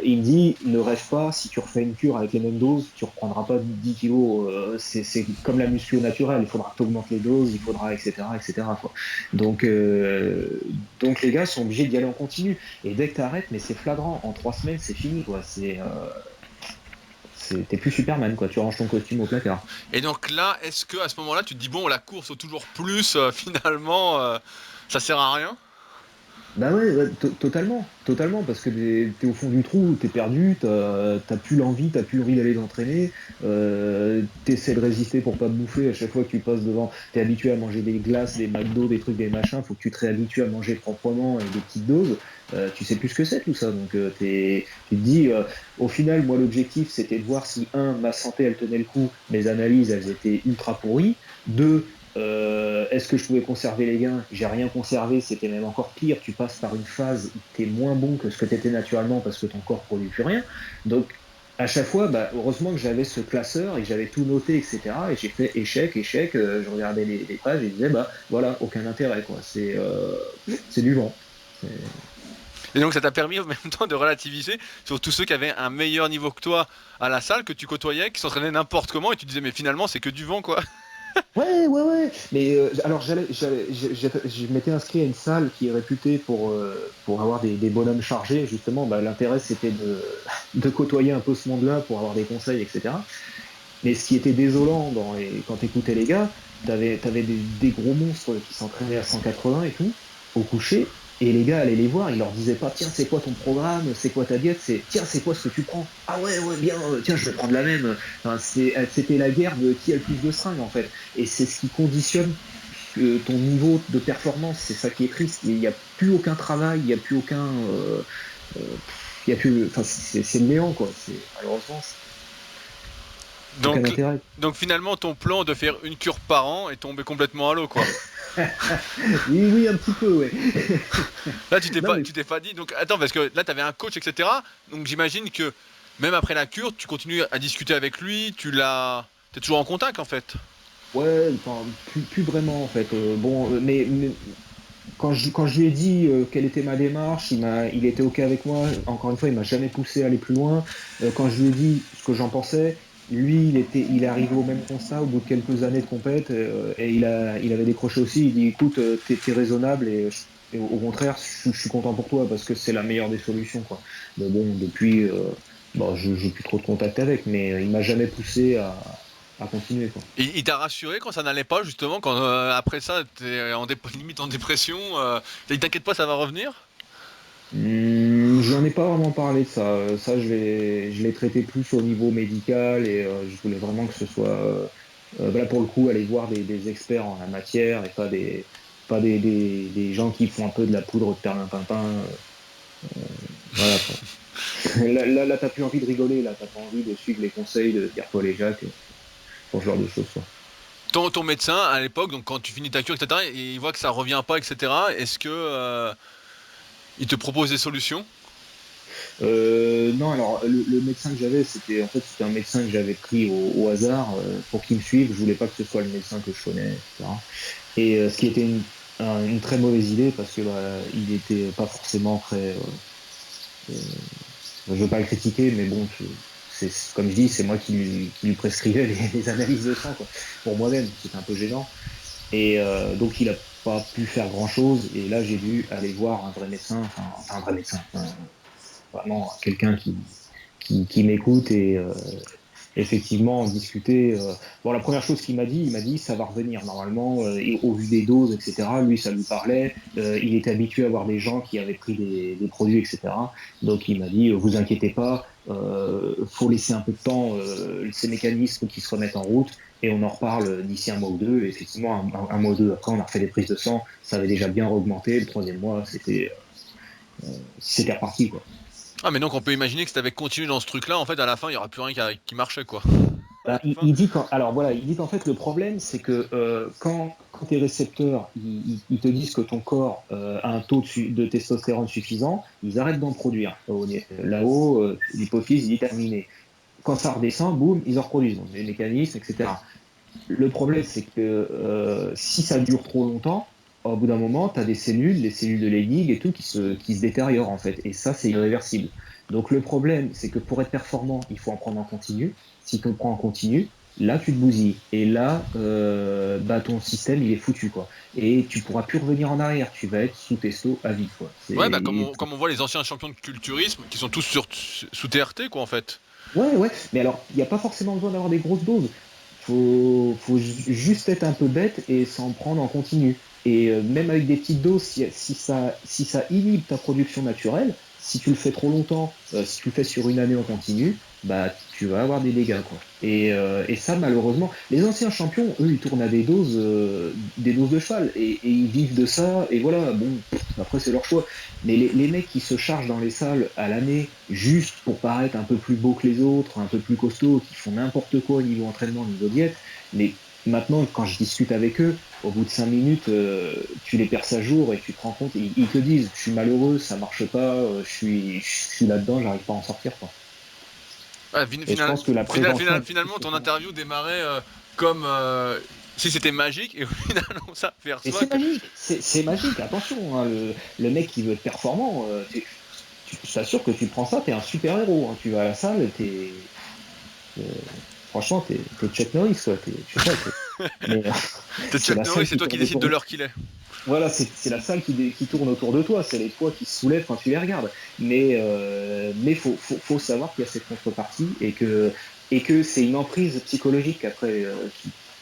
il me dit, ne rêve pas, si tu refais une cure avec les mêmes doses, tu reprendras pas 10 kilos. C'est comme la muscu naturelle, il faudra que tu augmentes les doses, il faudra, etc., etc., quoi. Donc, euh, donc les gars sont obligés d'y aller en continu. Et dès que tu arrêtes, mais c'est flagrant, en 3 semaines, c'est fini, quoi. T'es plus Superman, quoi. Tu ranges ton costume au placard. Et donc là, est-ce que à ce moment-là tu te dis bon la course au toujours plus finalement ça sert à rien? Bah ouais, ouais, totalement, parce que t'es au fond du trou, t'es perdu, t'as plus l'envie, t'as plus envie d'aller t'entraîner, t'essaies de résister pour pas te bouffer à chaque fois que tu passes devant, t'es habitué à manger des glaces, des McDo, des trucs, des machins, faut que tu te réhabitues à manger proprement et des petites doses, tu sais plus ce que c'est tout ça, donc tu te dis, au final, moi l'objectif c'était de voir si, un, ma santé elle tenait le coup, mes analyses elles étaient ultra pourries, deux, Est-ce que je pouvais conserver les gains? J'ai rien conservé, c'était même encore pire. Tu passes par une phase où tu es moins bon que ce que tu étais naturellement parce que ton corps produit plus rien. Donc, à chaque fois, bah, heureusement que j'avais ce classeur et que j'avais tout noté, etc. Et j'ai fait échec, échec. Je regardais les pages et je disais, bah voilà, aucun intérêt, quoi. C'est du vent. C'est- Et donc ça t'a permis en même temps de relativiser sur tous ceux qui avaient un meilleur niveau que toi à la salle, que tu côtoyais, qui s'entraînaient n'importe comment, et tu disais mais finalement c'est que du vent quoi. Ouais, ouais, ouais. Mais alors, je m'étais inscrit à une salle qui est réputée pour avoir des bonhommes chargés. Justement, bah, l'intérêt, c'était de côtoyer un peu ce monde-là pour avoir des conseils, etc. Mais ce qui était désolant quand t'écoutais les gars, t'avais des gros monstres qui s'entraînaient à 180 et tout, au coucher, et les gars allaient les voir, ils leur disaient pas, tiens, c'est quoi ton programme, c'est quoi ta diète, c'est, tiens, c'est quoi ce que tu prends? Ah ouais, ouais, bien, tiens, je vais prendre la même. Enfin, c'était la guerre de qui a le plus de seringues, en fait. Et c'est ce qui conditionne ton niveau de performance, c'est ça qui est triste. Il n'y a plus aucun travail, il n'y a plus aucun. Il y a plus, enfin, c'est le néant, quoi. Malheureusement, aucun Donc, intérêt. donc finalement ton plan de faire une cure par an est tombé complètement à l'eau quoi. Oui, oui, un petit peu, ouais. Là tu t'es Non, pas, mais tu t'es pas dit, donc attends parce que là t'avais un coach etc. Donc j'imagine que même après la cure tu continues à discuter avec lui, t'es toujours en contact en fait. ouais, enfin, plus vraiment en fait. Bon, mais quand je lui ai dit quelle était ma démarche, il était ok avec moi. Encore une fois, il m'a jamais poussé à aller plus loin. Quand je lui ai dit ce que j'en pensais, lui, il est arrivé au même constat au bout de quelques années de compète et il avait décroché aussi. Il dit, écoute, t'es raisonnable et au contraire, je suis content pour toi parce que c'est la meilleure des solutions, quoi. Mais bon, depuis, bon, j'ai plus trop de contact avec, mais il m'a jamais poussé à continuer, quoi. Et il t'a rassuré quand ça n'allait pas justement, quand après ça t'es limite en dépression, il t'inquiète pas ça va revenir? J'en ai pas vraiment parlé de ça. Ça, je l'ai traité plus au niveau médical et je voulais vraiment que ce soit, voilà, pour le coup, aller voir des experts en la matière et pas des gens qui font un peu de la poudre de perlimpinpin. Voilà, quoi. Là, t'as plus envie de rigoler, là, t'as pas envie de suivre les conseils de Pierre-Paul et Jacques pour ce genre de choses, quoi. Ton médecin à l'époque, donc quand tu finis ta cure, etc., et il voit que ça revient pas, etc., est-ce que il te propose des solutions? Non, alors le médecin que j'avais, c'était un médecin que j'avais pris au hasard pour qu'il me suive. Je voulais pas que ce soit le médecin que je connais, etc. Et ce qui était une très mauvaise idée parce que bah, il était pas forcément très. Euh, je veux pas le critiquer, mais bon, comme je dis, c'est moi qui lui prescrivais les analyses de sang, quoi, pour moi-même. C'était un peu gênant. Et donc il a pas pu faire grand-chose. Et là, j'ai dû aller voir un vrai médecin, enfin un vrai médecin, vraiment quelqu'un qui m'écoute et effectivement en discuter. Bon, la première chose il m'a dit ça va revenir normalement, et au vu des doses, etc. Lui, ça lui parlait. Il était habitué à voir des gens qui avaient pris des produits, etc. Donc il m'a dit vous inquiétez pas, faut laisser un peu de temps, ces mécanismes qui se remettent en route. Et on en reparle d'ici un mois ou deux. Et effectivement, un mois ou deux après, on a refait des prises de sang. Ça avait déjà bien augmenté. Le troisième mois, c'était reparti, quoi. Ah mais donc on peut imaginer que si t'avais continué dans ce truc-là, en fait à la fin il y aura plus rien qui marchait quoi. À la Bah, fin. alors voilà, il dit qu'en fait le problème c'est que quand tes récepteurs ils te disent que ton corps a un taux de testostérone suffisant, ils arrêtent d'en produire. Là-haut, l'hypophyse il est terminée. Quand ça redescend, boum, ils en reproduisent. Donc, des mécanismes, etc. Le problème c'est que si ça dure trop longtemps, au bout d'un moment, tu as des cellules, les cellules de Leydig et tout, qui se détériorent en fait. Et ça, c'est irréversible. Donc le problème, c'est que pour être performant, il faut en prendre en continu. Si tu en prends en continu, là, tu te bousilles. Et là, bah, ton système, il est foutu, quoi. Et tu pourras plus revenir en arrière. Tu vas être sous testo à vie, quoi. Ouais bah comme on voit les anciens champions de culturisme qui sont tous sous TRT quoi en fait. Ouais, ouais. Mais alors, il n'y a pas forcément besoin d'avoir des grosses doses. Faut juste être un peu bête et s'en prendre en continu. Et même avec des petites doses, si ça inhibe ta production naturelle, si tu le fais trop longtemps, si tu le fais sur une année en continu, bah tu vas avoir des dégâts, quoi. Et ça, malheureusement, les anciens champions, eux, ils tournent à des doses de cheval et ils vivent de ça. Et voilà, bon, après c'est leur choix. Mais les mecs qui se chargent dans les salles à l'année juste pour paraître un peu plus beau que les autres, un peu plus costauds, qui font n'importe quoi au niveau entraînement, au niveau diète, mais maintenant, quand je discute avec eux, au bout de 5 minutes, tu les perds à jour et tu te rends compte, ils te disent, je suis malheureux, ça marche pas, je suis là-dedans, j'arrive pas à en sortir, quoi. Ouais, Et je pense que la prévention est plus finalement, que ton ça. interview démarrait comme si c'était magique, et au final, on Et s'aperçoit c'est que. magique, c'est magique, attention, hein, le mec qui veut être performant, je t'assure que tu prends ça, t'es un super-héros, hein, tu vas à la salle, euh, franchement, t'es Chuck Norris, quoi, je sais pas, mais T'es c'est Chuck la Norris, salle c'est qui toi qui tourne décides de autour. l'heure qu'il est. Voilà, c'est la salle qui tourne autour de toi, c'est les toits qui se soulèvent quand tu les regardes. Mais faut savoir qu'il y a cette contrepartie et que c'est une emprise psychologique après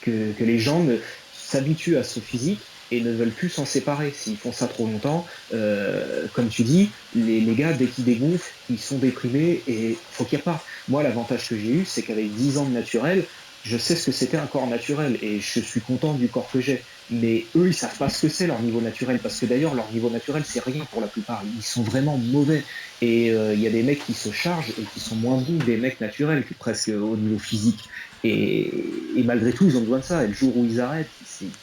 que les gens s'habituent à ce physique et ne veulent plus s'en séparer. S'ils font ça trop longtemps, comme tu dis, les gars, dès qu'ils dégonflent, ils sont déprimés et faut qu'ils repartent. Moi, l'avantage que j'ai eu, c'est qu'avec 10 ans de naturel, je sais ce que c'était un corps naturel et je suis content du corps que j'ai. Mais eux, ils savent pas ce que c'est leur niveau naturel, parce que d'ailleurs, leur niveau naturel, c'est rien pour la plupart. Ils sont vraiment mauvais. Et il y a des mecs qui se chargent et qui sont moins bons que des mecs naturels, presque au niveau physique. Et malgré tout, ils ont besoin de ça. Et le jour où ils arrêtent,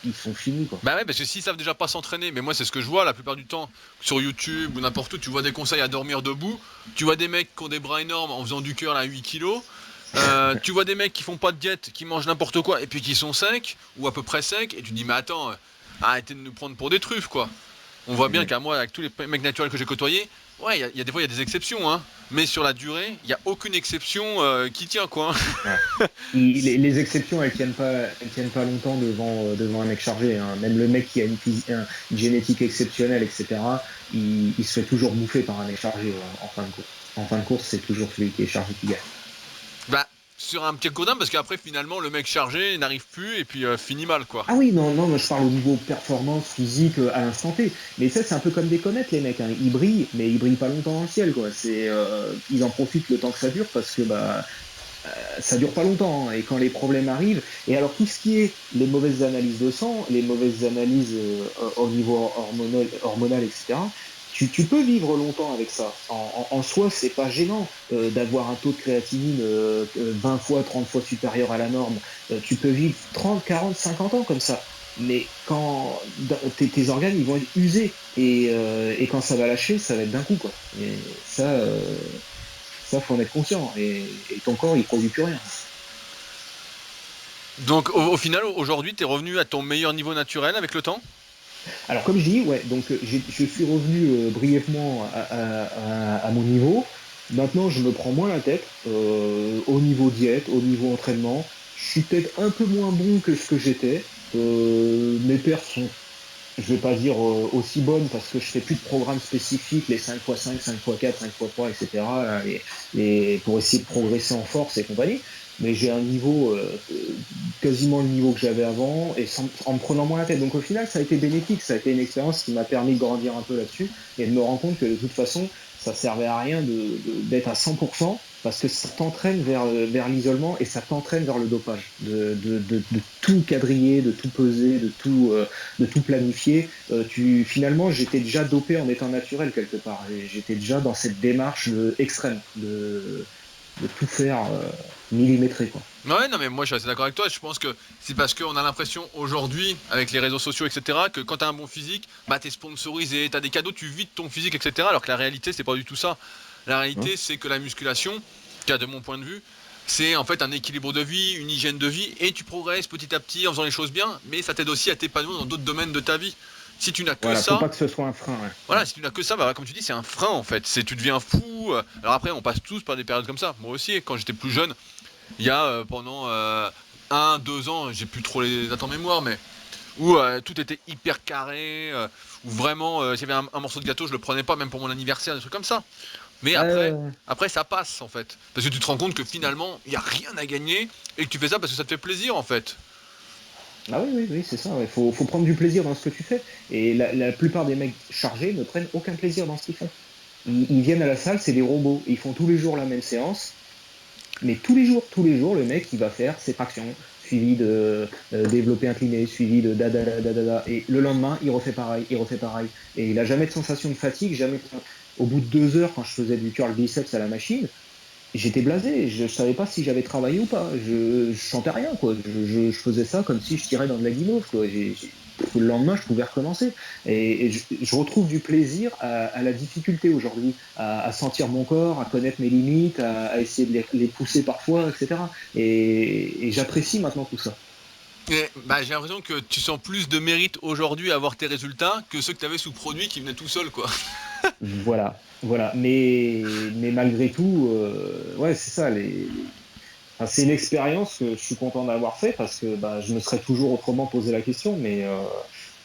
ils sont finis, quoi. Bah ouais, parce que s'ils savent déjà pas s'entraîner, mais moi c'est ce que je vois la plupart du temps sur YouTube ou n'importe où, tu vois des conseils à dormir debout, tu vois des mecs qui ont des bras énormes en faisant du curl à 8 kilos, tu vois des mecs qui font pas de diète, qui mangent n'importe quoi et puis qui sont secs, ou à peu près secs, et tu te dis mais attends, arrêtez de nous prendre pour des truffes quoi. On voit bien Mhm. qu'à moi, avec tous les mecs naturels que j'ai côtoyés, ouais, il y a des fois il y a des exceptions, hein, mais sur la durée, il y a aucune exception qui tient quoi. Ouais. Les exceptions, elles tiennent pas longtemps devant un mec chargé, hein. Même le mec qui a une génétique exceptionnelle, etc., il se fait toujours bouffer par un mec chargé en fin de course. En fin de course, c'est toujours celui qui est chargé qui gagne. Bah, sur un petit codin, parce qu'après finalement le mec chargé n'arrive plus et puis finit mal quoi. Ah oui, non, non, moi je parle au niveau performance physique à l'instant T. Mais ça, c'est un peu comme des comètes, les mecs, hein. Ils brillent, mais ils brillent pas longtemps dans le ciel, quoi. Ils en profitent le temps que ça dure parce que ça dure pas longtemps, hein. Et quand les problèmes arrivent, et alors tout ce qui est les mauvaises analyses de sang, les mauvaises analyses au niveau hormonal, etc. Tu peux vivre longtemps avec ça. En soi, c'est pas gênant d'avoir un taux de créatinine 20 fois, 30 fois supérieur à la norme. Tu peux vivre 30, 40, 50 ans comme ça. Mais quand tes organes ils vont être usés et quand ça va lâcher, ça va être d'un coup quoi. Et ça faut en être conscient. Et ton corps il produit plus rien. Donc au final, aujourd'hui, t'es revenu à ton meilleur niveau naturel avec le temps. Alors comme je dis, ouais, donc je suis revenu brièvement à mon niveau. Maintenant, je me prends moins la tête au niveau diète, au niveau entraînement. Je suis peut-être un peu moins bon que ce que j'étais. Mes perfs sont, je vais pas dire aussi bonnes parce que je fais plus de programmes spécifiques, les 5x5, 5x4, 5x3, etc. Là, pour essayer de progresser en force et compagnie. Mais j'ai un niveau quasiment le niveau que j'avais avant et en me prenant moins la tête. Donc au final, ça a été bénéfique, ça a été une expérience qui m'a permis de grandir un peu là-dessus et de me rendre compte que de toute façon, ça servait à rien d'être à 100% parce que ça t'entraîne vers l'isolement et ça t'entraîne vers le dopage, de tout quadriller, de tout peser, de tout planifier. Finalement, j'étais déjà dopé en étant naturel quelque part. Et j'étais déjà dans cette démarche extrême de tout faire millimétré, quoi. Ouais, non mais moi je suis assez d'accord avec toi. Je pense que c'est parce qu'on a l'impression aujourd'hui, avec les réseaux sociaux, etc., que quand t'as un bon physique, bah t'es sponsorisé, t'as des cadeaux, tu vis de ton physique, etc. Alors que la réalité, c'est pas du tout ça. La Hein. réalité, c'est que la musculation, qui a de mon point de vue, c'est en fait un équilibre de vie, une hygiène de vie, et tu progresses petit à petit en faisant les choses bien, mais ça t'aide aussi à t'épanouir dans d'autres domaines de ta vie. Si tu n'as que Voilà, faut ça, pas que ce soit un frein. Ouais. voilà, si tu n'as que ça, bah, comme tu dis, c'est un frein en fait. C'est tu deviens fou. Alors après, on passe tous par des périodes comme ça. Moi aussi, quand j'étais plus jeune, il y a pendant 1, 2 ans, j'ai plus trop les dates en mémoire, mais où tout était hyper carré, où vraiment, s'il y avait un morceau de gâteau, je le prenais pas, même pour mon anniversaire, des trucs comme ça. Mais Ouais. après ça passe en fait. Parce que tu te rends compte que finalement, il n'y a rien à gagner et que tu fais ça parce que ça te fait plaisir en fait. Ah oui, oui, oui, c'est ça. Il faut prendre du plaisir dans ce que tu fais. Et la plupart des mecs chargés ne prennent aucun plaisir dans ce qu'ils font. Ils viennent à la salle, c'est des robots. Ils font tous les jours la même séance. Mais tous les jours, le mec, il va faire ses tractions, suivi de développé incliné, suivi de da da da da da da. Et le lendemain, il refait pareil, il refait pareil. Et il a jamais de sensation de fatigue, jamais. Au bout de 2 heures, quand je faisais du curl biceps à la machine, j'étais blasé. Je savais pas si j'avais travaillé ou pas. Je chantais rien, quoi. Je faisais ça comme si je tirais dans de la guimauve, quoi. le lendemain, je pouvais recommencer. Et je retrouve du plaisir à la difficulté aujourd'hui, à sentir mon corps, à connaître mes limites, à essayer de les pousser parfois, etc. Et j'apprécie maintenant tout ça. Et, bah, j'ai l'impression que tu sens plus de mérite aujourd'hui à avoir tes résultats que ceux que tu avais sous produit qui venaient tout seul, quoi. Voilà, voilà. Mais malgré tout, ouais, c'est ça. Enfin, c'est une expérience que je suis content d'avoir fait parce que bah, je me serais toujours autrement posé la question, mais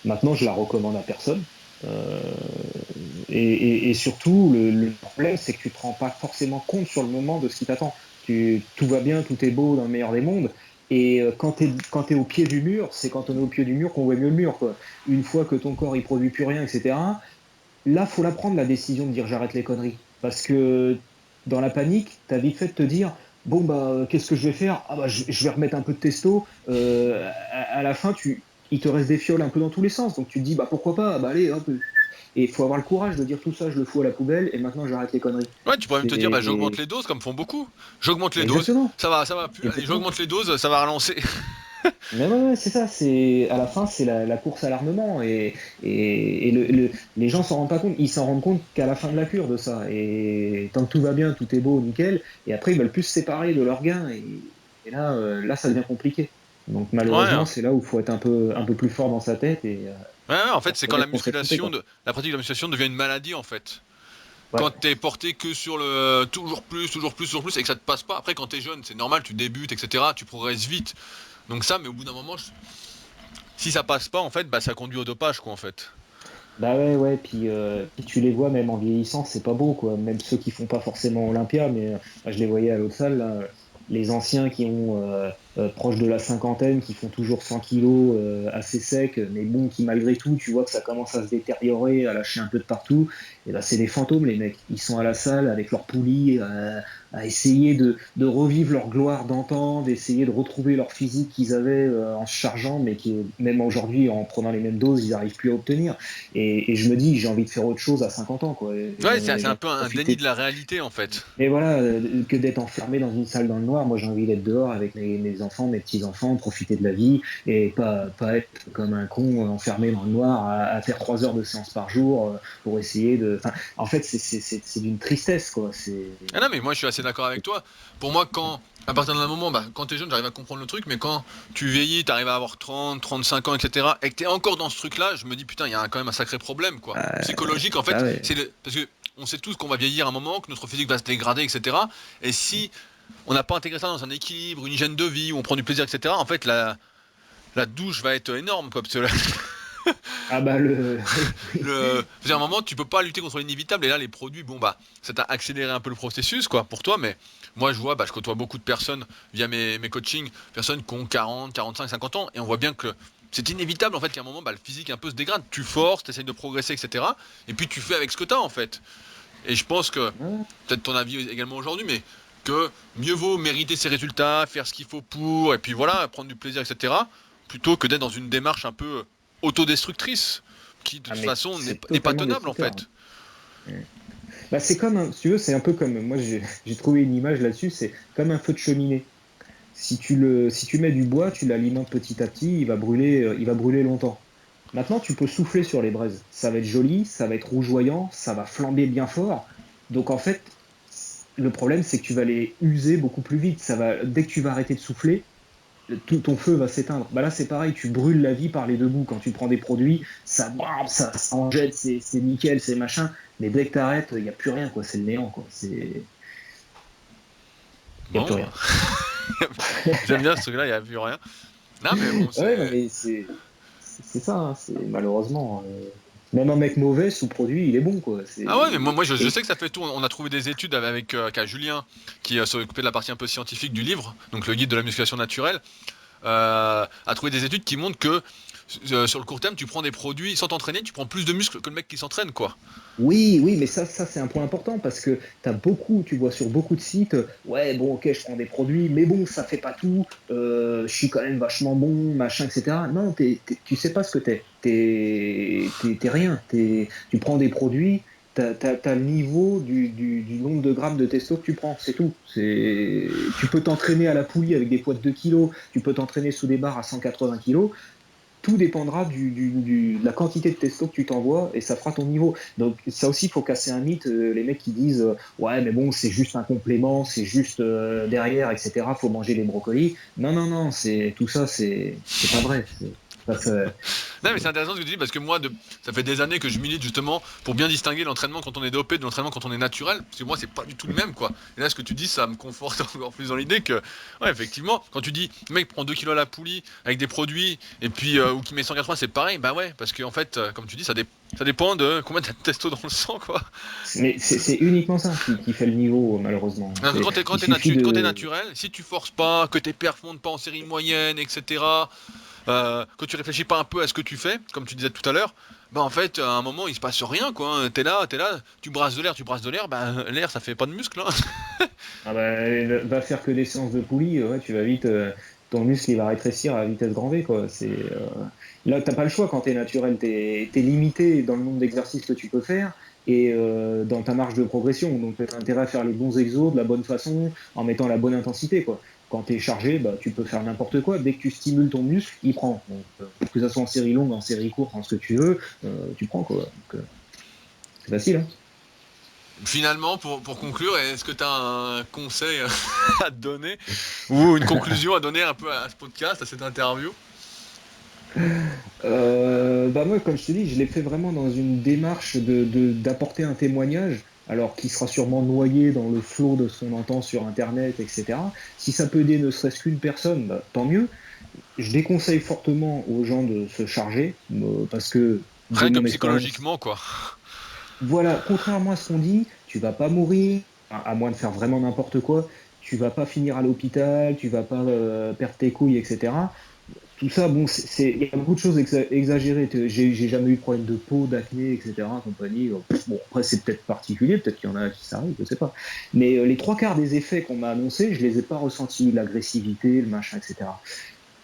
maintenant je la recommande à personne. Euh, et surtout, le problème, c'est que tu te rends pas forcément compte sur le moment de ce qui t'attend. Tout va bien, tout est beau dans le meilleur des mondes. Et quand t'es au pied du mur, c'est quand on est au pied du mur qu'on voit mieux le mur, quoi. Une fois que ton corps il produit plus rien, etc. Là, faut la prendre la décision de dire j'arrête les conneries. Parce que dans la panique, t'as vite fait de te dire bon bah qu'est-ce que je vais faire? Ah bah je vais remettre un peu de testo. À la fin, il te reste des fioles un peu dans tous les sens. Donc tu te dis bah pourquoi pas? Ah, bah allez hop. Et il faut avoir le courage de dire tout ça, je le fous à la poubelle et maintenant j'arrête les conneries. Ouais, tu pourrais même te dire, bah, j'augmente C'est les doses comme font beaucoup. J'augmente les doses, exactement, ça va plus. Allez, exactement. j'augmente les doses, ça va relancer. Mais ouais, c'est ça, c'est à la fin c'est la course à l'armement et les gens s'en rendent pas compte, ils s'en rendent compte qu'à la fin de la cure de ça et tant que tout va bien, tout est beau, nickel et après ils veulent plus se séparer de leurs gains et là là ça devient compliqué. Donc Ouais, malheureusement hein. c'est là où il faut être un peu plus fort dans sa tête Ouais, ouais, en et fait, c'est quand reconnaître qu'on s'est trompé quoi. la pratique de la musculation devient une maladie, en fait. Quand Ouais. t'es porté que sur le toujours plus, toujours plus, toujours plus, et que ça te passe pas. Après, quand t'es jeune, c'est normal, tu débutes, etc. Tu progresses vite. Donc ça, mais au bout d'un moment, si ça passe pas, en fait, bah ça conduit au dopage, quoi, en fait. Bah ouais, puis tu les vois même en vieillissant, c'est pas beau, quoi. Même ceux qui font pas forcément Olympia, mais je les voyais à l'autre salle, là, les anciens qui ont proche de la cinquantaine, qui font toujours 100 kilos assez secs, mais bon, qui malgré tout, tu vois que ça commence à se détériorer, à lâcher un peu de partout. Et bah c'est des fantômes, les mecs. Ils sont à la salle avec leurs poulies, à essayer de revivre leur gloire d'antan, d'essayer de retrouver leur physique qu'ils avaient en se chargeant, mais qui même aujourd'hui, en prenant les mêmes doses, ils n'arrivent plus à obtenir. Et je me dis, j'ai envie de faire autre chose à 50 ans, quoi. Et Ouais, j'ai c'est un envie de peu un déni de profiter. la réalité, en fait. Et voilà, que d'être enfermé dans une salle dans le noir, moi j'ai envie d'être dehors avec mes enfants, mes petits-enfants, profiter de la vie et pas être comme un con enfermé dans le noir à faire 3 heures de séance par jour pour essayer de. Enfin, en fait, c'est d'une tristesse, quoi. Ah non, mais moi je suis assez d'accord avec toi. Pour moi, à partir d'un moment, bah, quand t'es jeune, j'arrive à comprendre le truc, mais quand tu vieillis, t'arrives à avoir 30, 35 ans, etc., et que t'es encore dans ce truc-là, je me dis putain, il y a quand même un sacré problème, quoi. Psychologique, en Bah fait, ouais. parce que on sait tous qu'on va vieillir à un moment, que notre physique va se dégrader, etc. Et si on n'a pas intégré ça dans un équilibre, une hygiène de vie, où on prend du plaisir, etc., en fait, la douche va être énorme, quoi. Parce que Ah bah oui, oui. à un moment, tu peux pas lutter contre l'inévitable. Et là, les produits, bon bah, ça t'a accéléré un peu le processus, quoi, pour toi. Mais moi, je vois, bah, je côtoie beaucoup de personnes via mes coachings, personnes qui ont 40, 45, 50 ans, et on voit bien que c'est inévitable en fait qu'à un moment, bah, le physique un peu se dégrade. Tu forces, tu essayes de progresser, etc. Et puis tu fais avec ce que t'as en fait. Et je pense que Ouais. peut-être ton avis également aujourd'hui, mais que mieux vaut mériter ses résultats, faire ce qu'il faut pour, et puis voilà, prendre du plaisir, etc., plutôt que d'être dans une démarche un peu autodestructrice, qui de Ah toute mais façon c'est n'est pas totalement tenable en destructeur. fait. Hein. Bah, c'est comme, si tu veux, c'est un peu comme, moi j'ai trouvé une image là-dessus, c'est comme un feu de cheminée. Si tu mets du bois, tu l'alimentes petit à petit, il va brûler longtemps. Maintenant, tu peux souffler sur les braises. Ça va être joli, ça va être rougeoyant, ça va flamber bien fort. Donc en fait, le problème, c'est que tu vas les user beaucoup plus vite. Dès que tu vas arrêter de souffler, tout ton feu va s'éteindre. Bah là, c'est pareil, tu brûles la vie par les deux bouts. Quand tu prends des produits, ça, bam, ça en jette, c'est nickel, c'est machin. Mais dès que tu arrêtes, il n'y a plus rien, quoi. C'est le néant, quoi. Il n'y a plus Bon, rien. j'aime bien ce truc-là, il n'y a plus rien. Non mais bon, Ouais, non, c'est... mais c'est ça, hein, c'est malheureusement. Même un mec mauvais sous produit, il est bon, quoi. Ah ouais, mais moi, je Et sais que ça fait tout. On a trouvé des études avec Julien, qui s'occupait de la partie un peu scientifique du livre, donc le guide de la musculation naturelle, a trouvé des études qui montrent que sur le court terme, tu prends des produits sans t'entraîner, tu prends plus de muscles que le mec qui s'entraîne, quoi. oui, oui, mais ça c'est un point important parce que t'as beaucoup, tu vois sur beaucoup de sites, ouais, bon, ok, je prends des produits, mais bon, ça fait pas tout, je suis quand même vachement bon, machin, etc. Non, tu sais pas ce que t'es. T'es rien. Tu prends des produits, t'as le niveau du nombre de grammes de testo que tu prends, c'est tout. Tu peux t'entraîner à la poulie avec des poids de 2 kilos, tu peux t'entraîner sous des barres à 180 kilos. tout dépendra de la quantité de testo que tu t'envoies et ça fera ton niveau. Donc ça aussi, il faut casser un mythe. Les mecs qui disent ouais, mais bon, c'est juste un complément, c'est juste derrière, etc. Faut manger les brocolis. Non, non, non, tout ça, c'est pas vrai. Non, mais c'est intéressant ce que tu dis parce que moi, ça fait des années que je milite justement pour bien distinguer l'entraînement quand on est dopé de l'entraînement quand on est naturel. Parce que moi, c'est pas du tout le même, quoi. Et là, ce que tu dis, ça me conforte encore plus dans l'idée que, ouais, effectivement, quand tu dis, le mec prend 2 kilos à la poulie avec des produits et puis, ou qui met 180, c'est pareil. Bah ouais, parce qu'en fait, comme tu dis, ça dépend de combien t'as de testo dans le sang, quoi. Mais c'est uniquement ça qui fait le niveau, malheureusement. Parce que quand Il t'es suffit de. naturel, si tu forces pas, que tes perfs montent pas en série moyenne, etc., que tu réfléchis pas un peu à ce que tu fais, comme tu disais tout à l'heure, bah en fait, à un moment, il se passe rien, quoi. Hein. T'es là, tu brasses de l'air, bah l'air, ça fait pas de muscle, hein. Ah bah, va faire que des séances de poulie, ouais, tu vas vite, ton muscle il va rétrécir à vitesse grand V, quoi. Là, t'as pas le choix quand t'es naturel, t'es limité dans le nombre d'exercices que tu peux faire et dans ta marge de progression. Donc t'as intérêt à faire les bons exos de la bonne façon, en mettant la bonne intensité, quoi. Quand t'es chargé, bah, tu peux faire n'importe quoi. Dès que tu stimules ton muscle, il prend. Donc, que ça soit en série longue, en série courte, en ce que tu veux, tu prends, quoi. Donc, c'est facile, hein. Finalement, pour conclure, est-ce que tu as un conseil à te donner ou une conclusion à donner un peu à ce podcast, à cette interview? Bah moi, comme je te dis, je l'ai fait vraiment dans une démarche d'apporter un témoignage, alors qui sera sûrement noyé dans le flot de ce qu'on entend sur Internet, etc. Si ça peut aider ne serait-ce qu'une personne, bah, tant mieux. Je déconseille fortement aux gens de se charger, parce que de Rien que mon expérience, psychologiquement, quoi. voilà, contrairement à ce qu'on dit, tu vas pas mourir, à moins de faire vraiment n'importe quoi, tu vas pas finir à l'hôpital, tu vas pas perdre tes couilles, etc. Tout ça, bon, il y a beaucoup de choses exagérées. J'ai jamais eu de problème de peau, d'acné, etc. Compagnie. Bon, après, c'est peut-être particulier, peut-être qu'il y en a qui s'arrivent, je sais pas. Mais les trois quarts des effets qu'on m'a annoncés, je les ai pas ressentis. L'agressivité, le machin, etc.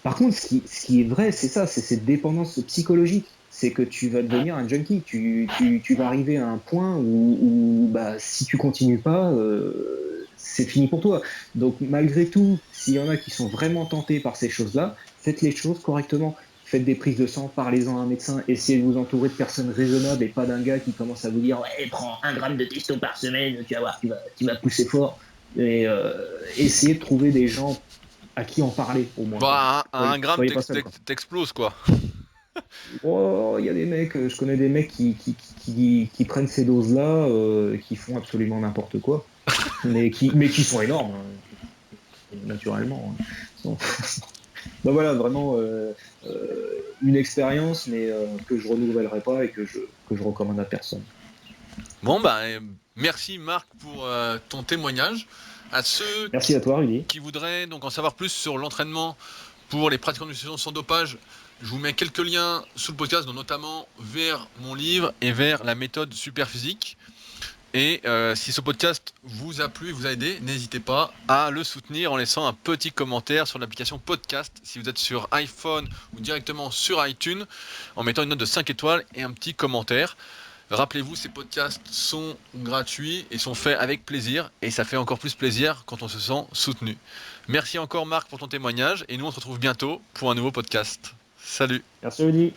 Par contre, ce qui est vrai, c'est ça, c'est cette dépendance psychologique. C'est que tu vas devenir un junkie. Tu vas arriver à un point où bah, si tu continues pas, c'est fini pour toi. Donc, malgré tout, s'il y en a qui sont vraiment tentés par ces choses-là, faites les choses correctement. Faites des prises de sang, parlez-en à un médecin, essayez de vous entourer de personnes raisonnables et pas d'un gars qui commence à vous dire ouais, prends 1 gramme de testo par semaine, tu vas voir, tu vas pousser fort. Et essayez de trouver des gens à qui en parler, au moins, quoi. Bah, à 1 gramme, Soyez pas seul, quoi. t'exploses, quoi. Oh, il y a des mecs, je connais des mecs qui prennent ces doses-là, qui font absolument n'importe quoi, mais qui sont énormes, hein, naturellement. Hein. Donc, donc voilà, vraiment une expérience, mais que je renouvellerai pas et que je recommande à personne. Bon, bah, merci Marc pour ton témoignage. À ceux Merci à toi, Rudy. qui voudraient donc en savoir plus sur l'entraînement pour les pratiquants de musculation sans dopage, je vous mets quelques liens sous le podcast, donc notamment vers mon livre et vers la méthode Superphysique. Et si ce podcast vous a plu, vous a aidé, n'hésitez pas à le soutenir en laissant un petit commentaire sur l'application podcast si vous êtes sur iPhone ou directement sur iTunes, en mettant une note de 5 étoiles et un petit commentaire. Rappelez-vous, ces podcasts sont gratuits et sont faits avec plaisir, et ça fait encore plus plaisir quand on se sent soutenu. Merci encore Marc pour ton témoignage, et nous on se retrouve bientôt pour un nouveau podcast. Salut! Merci, Rudy.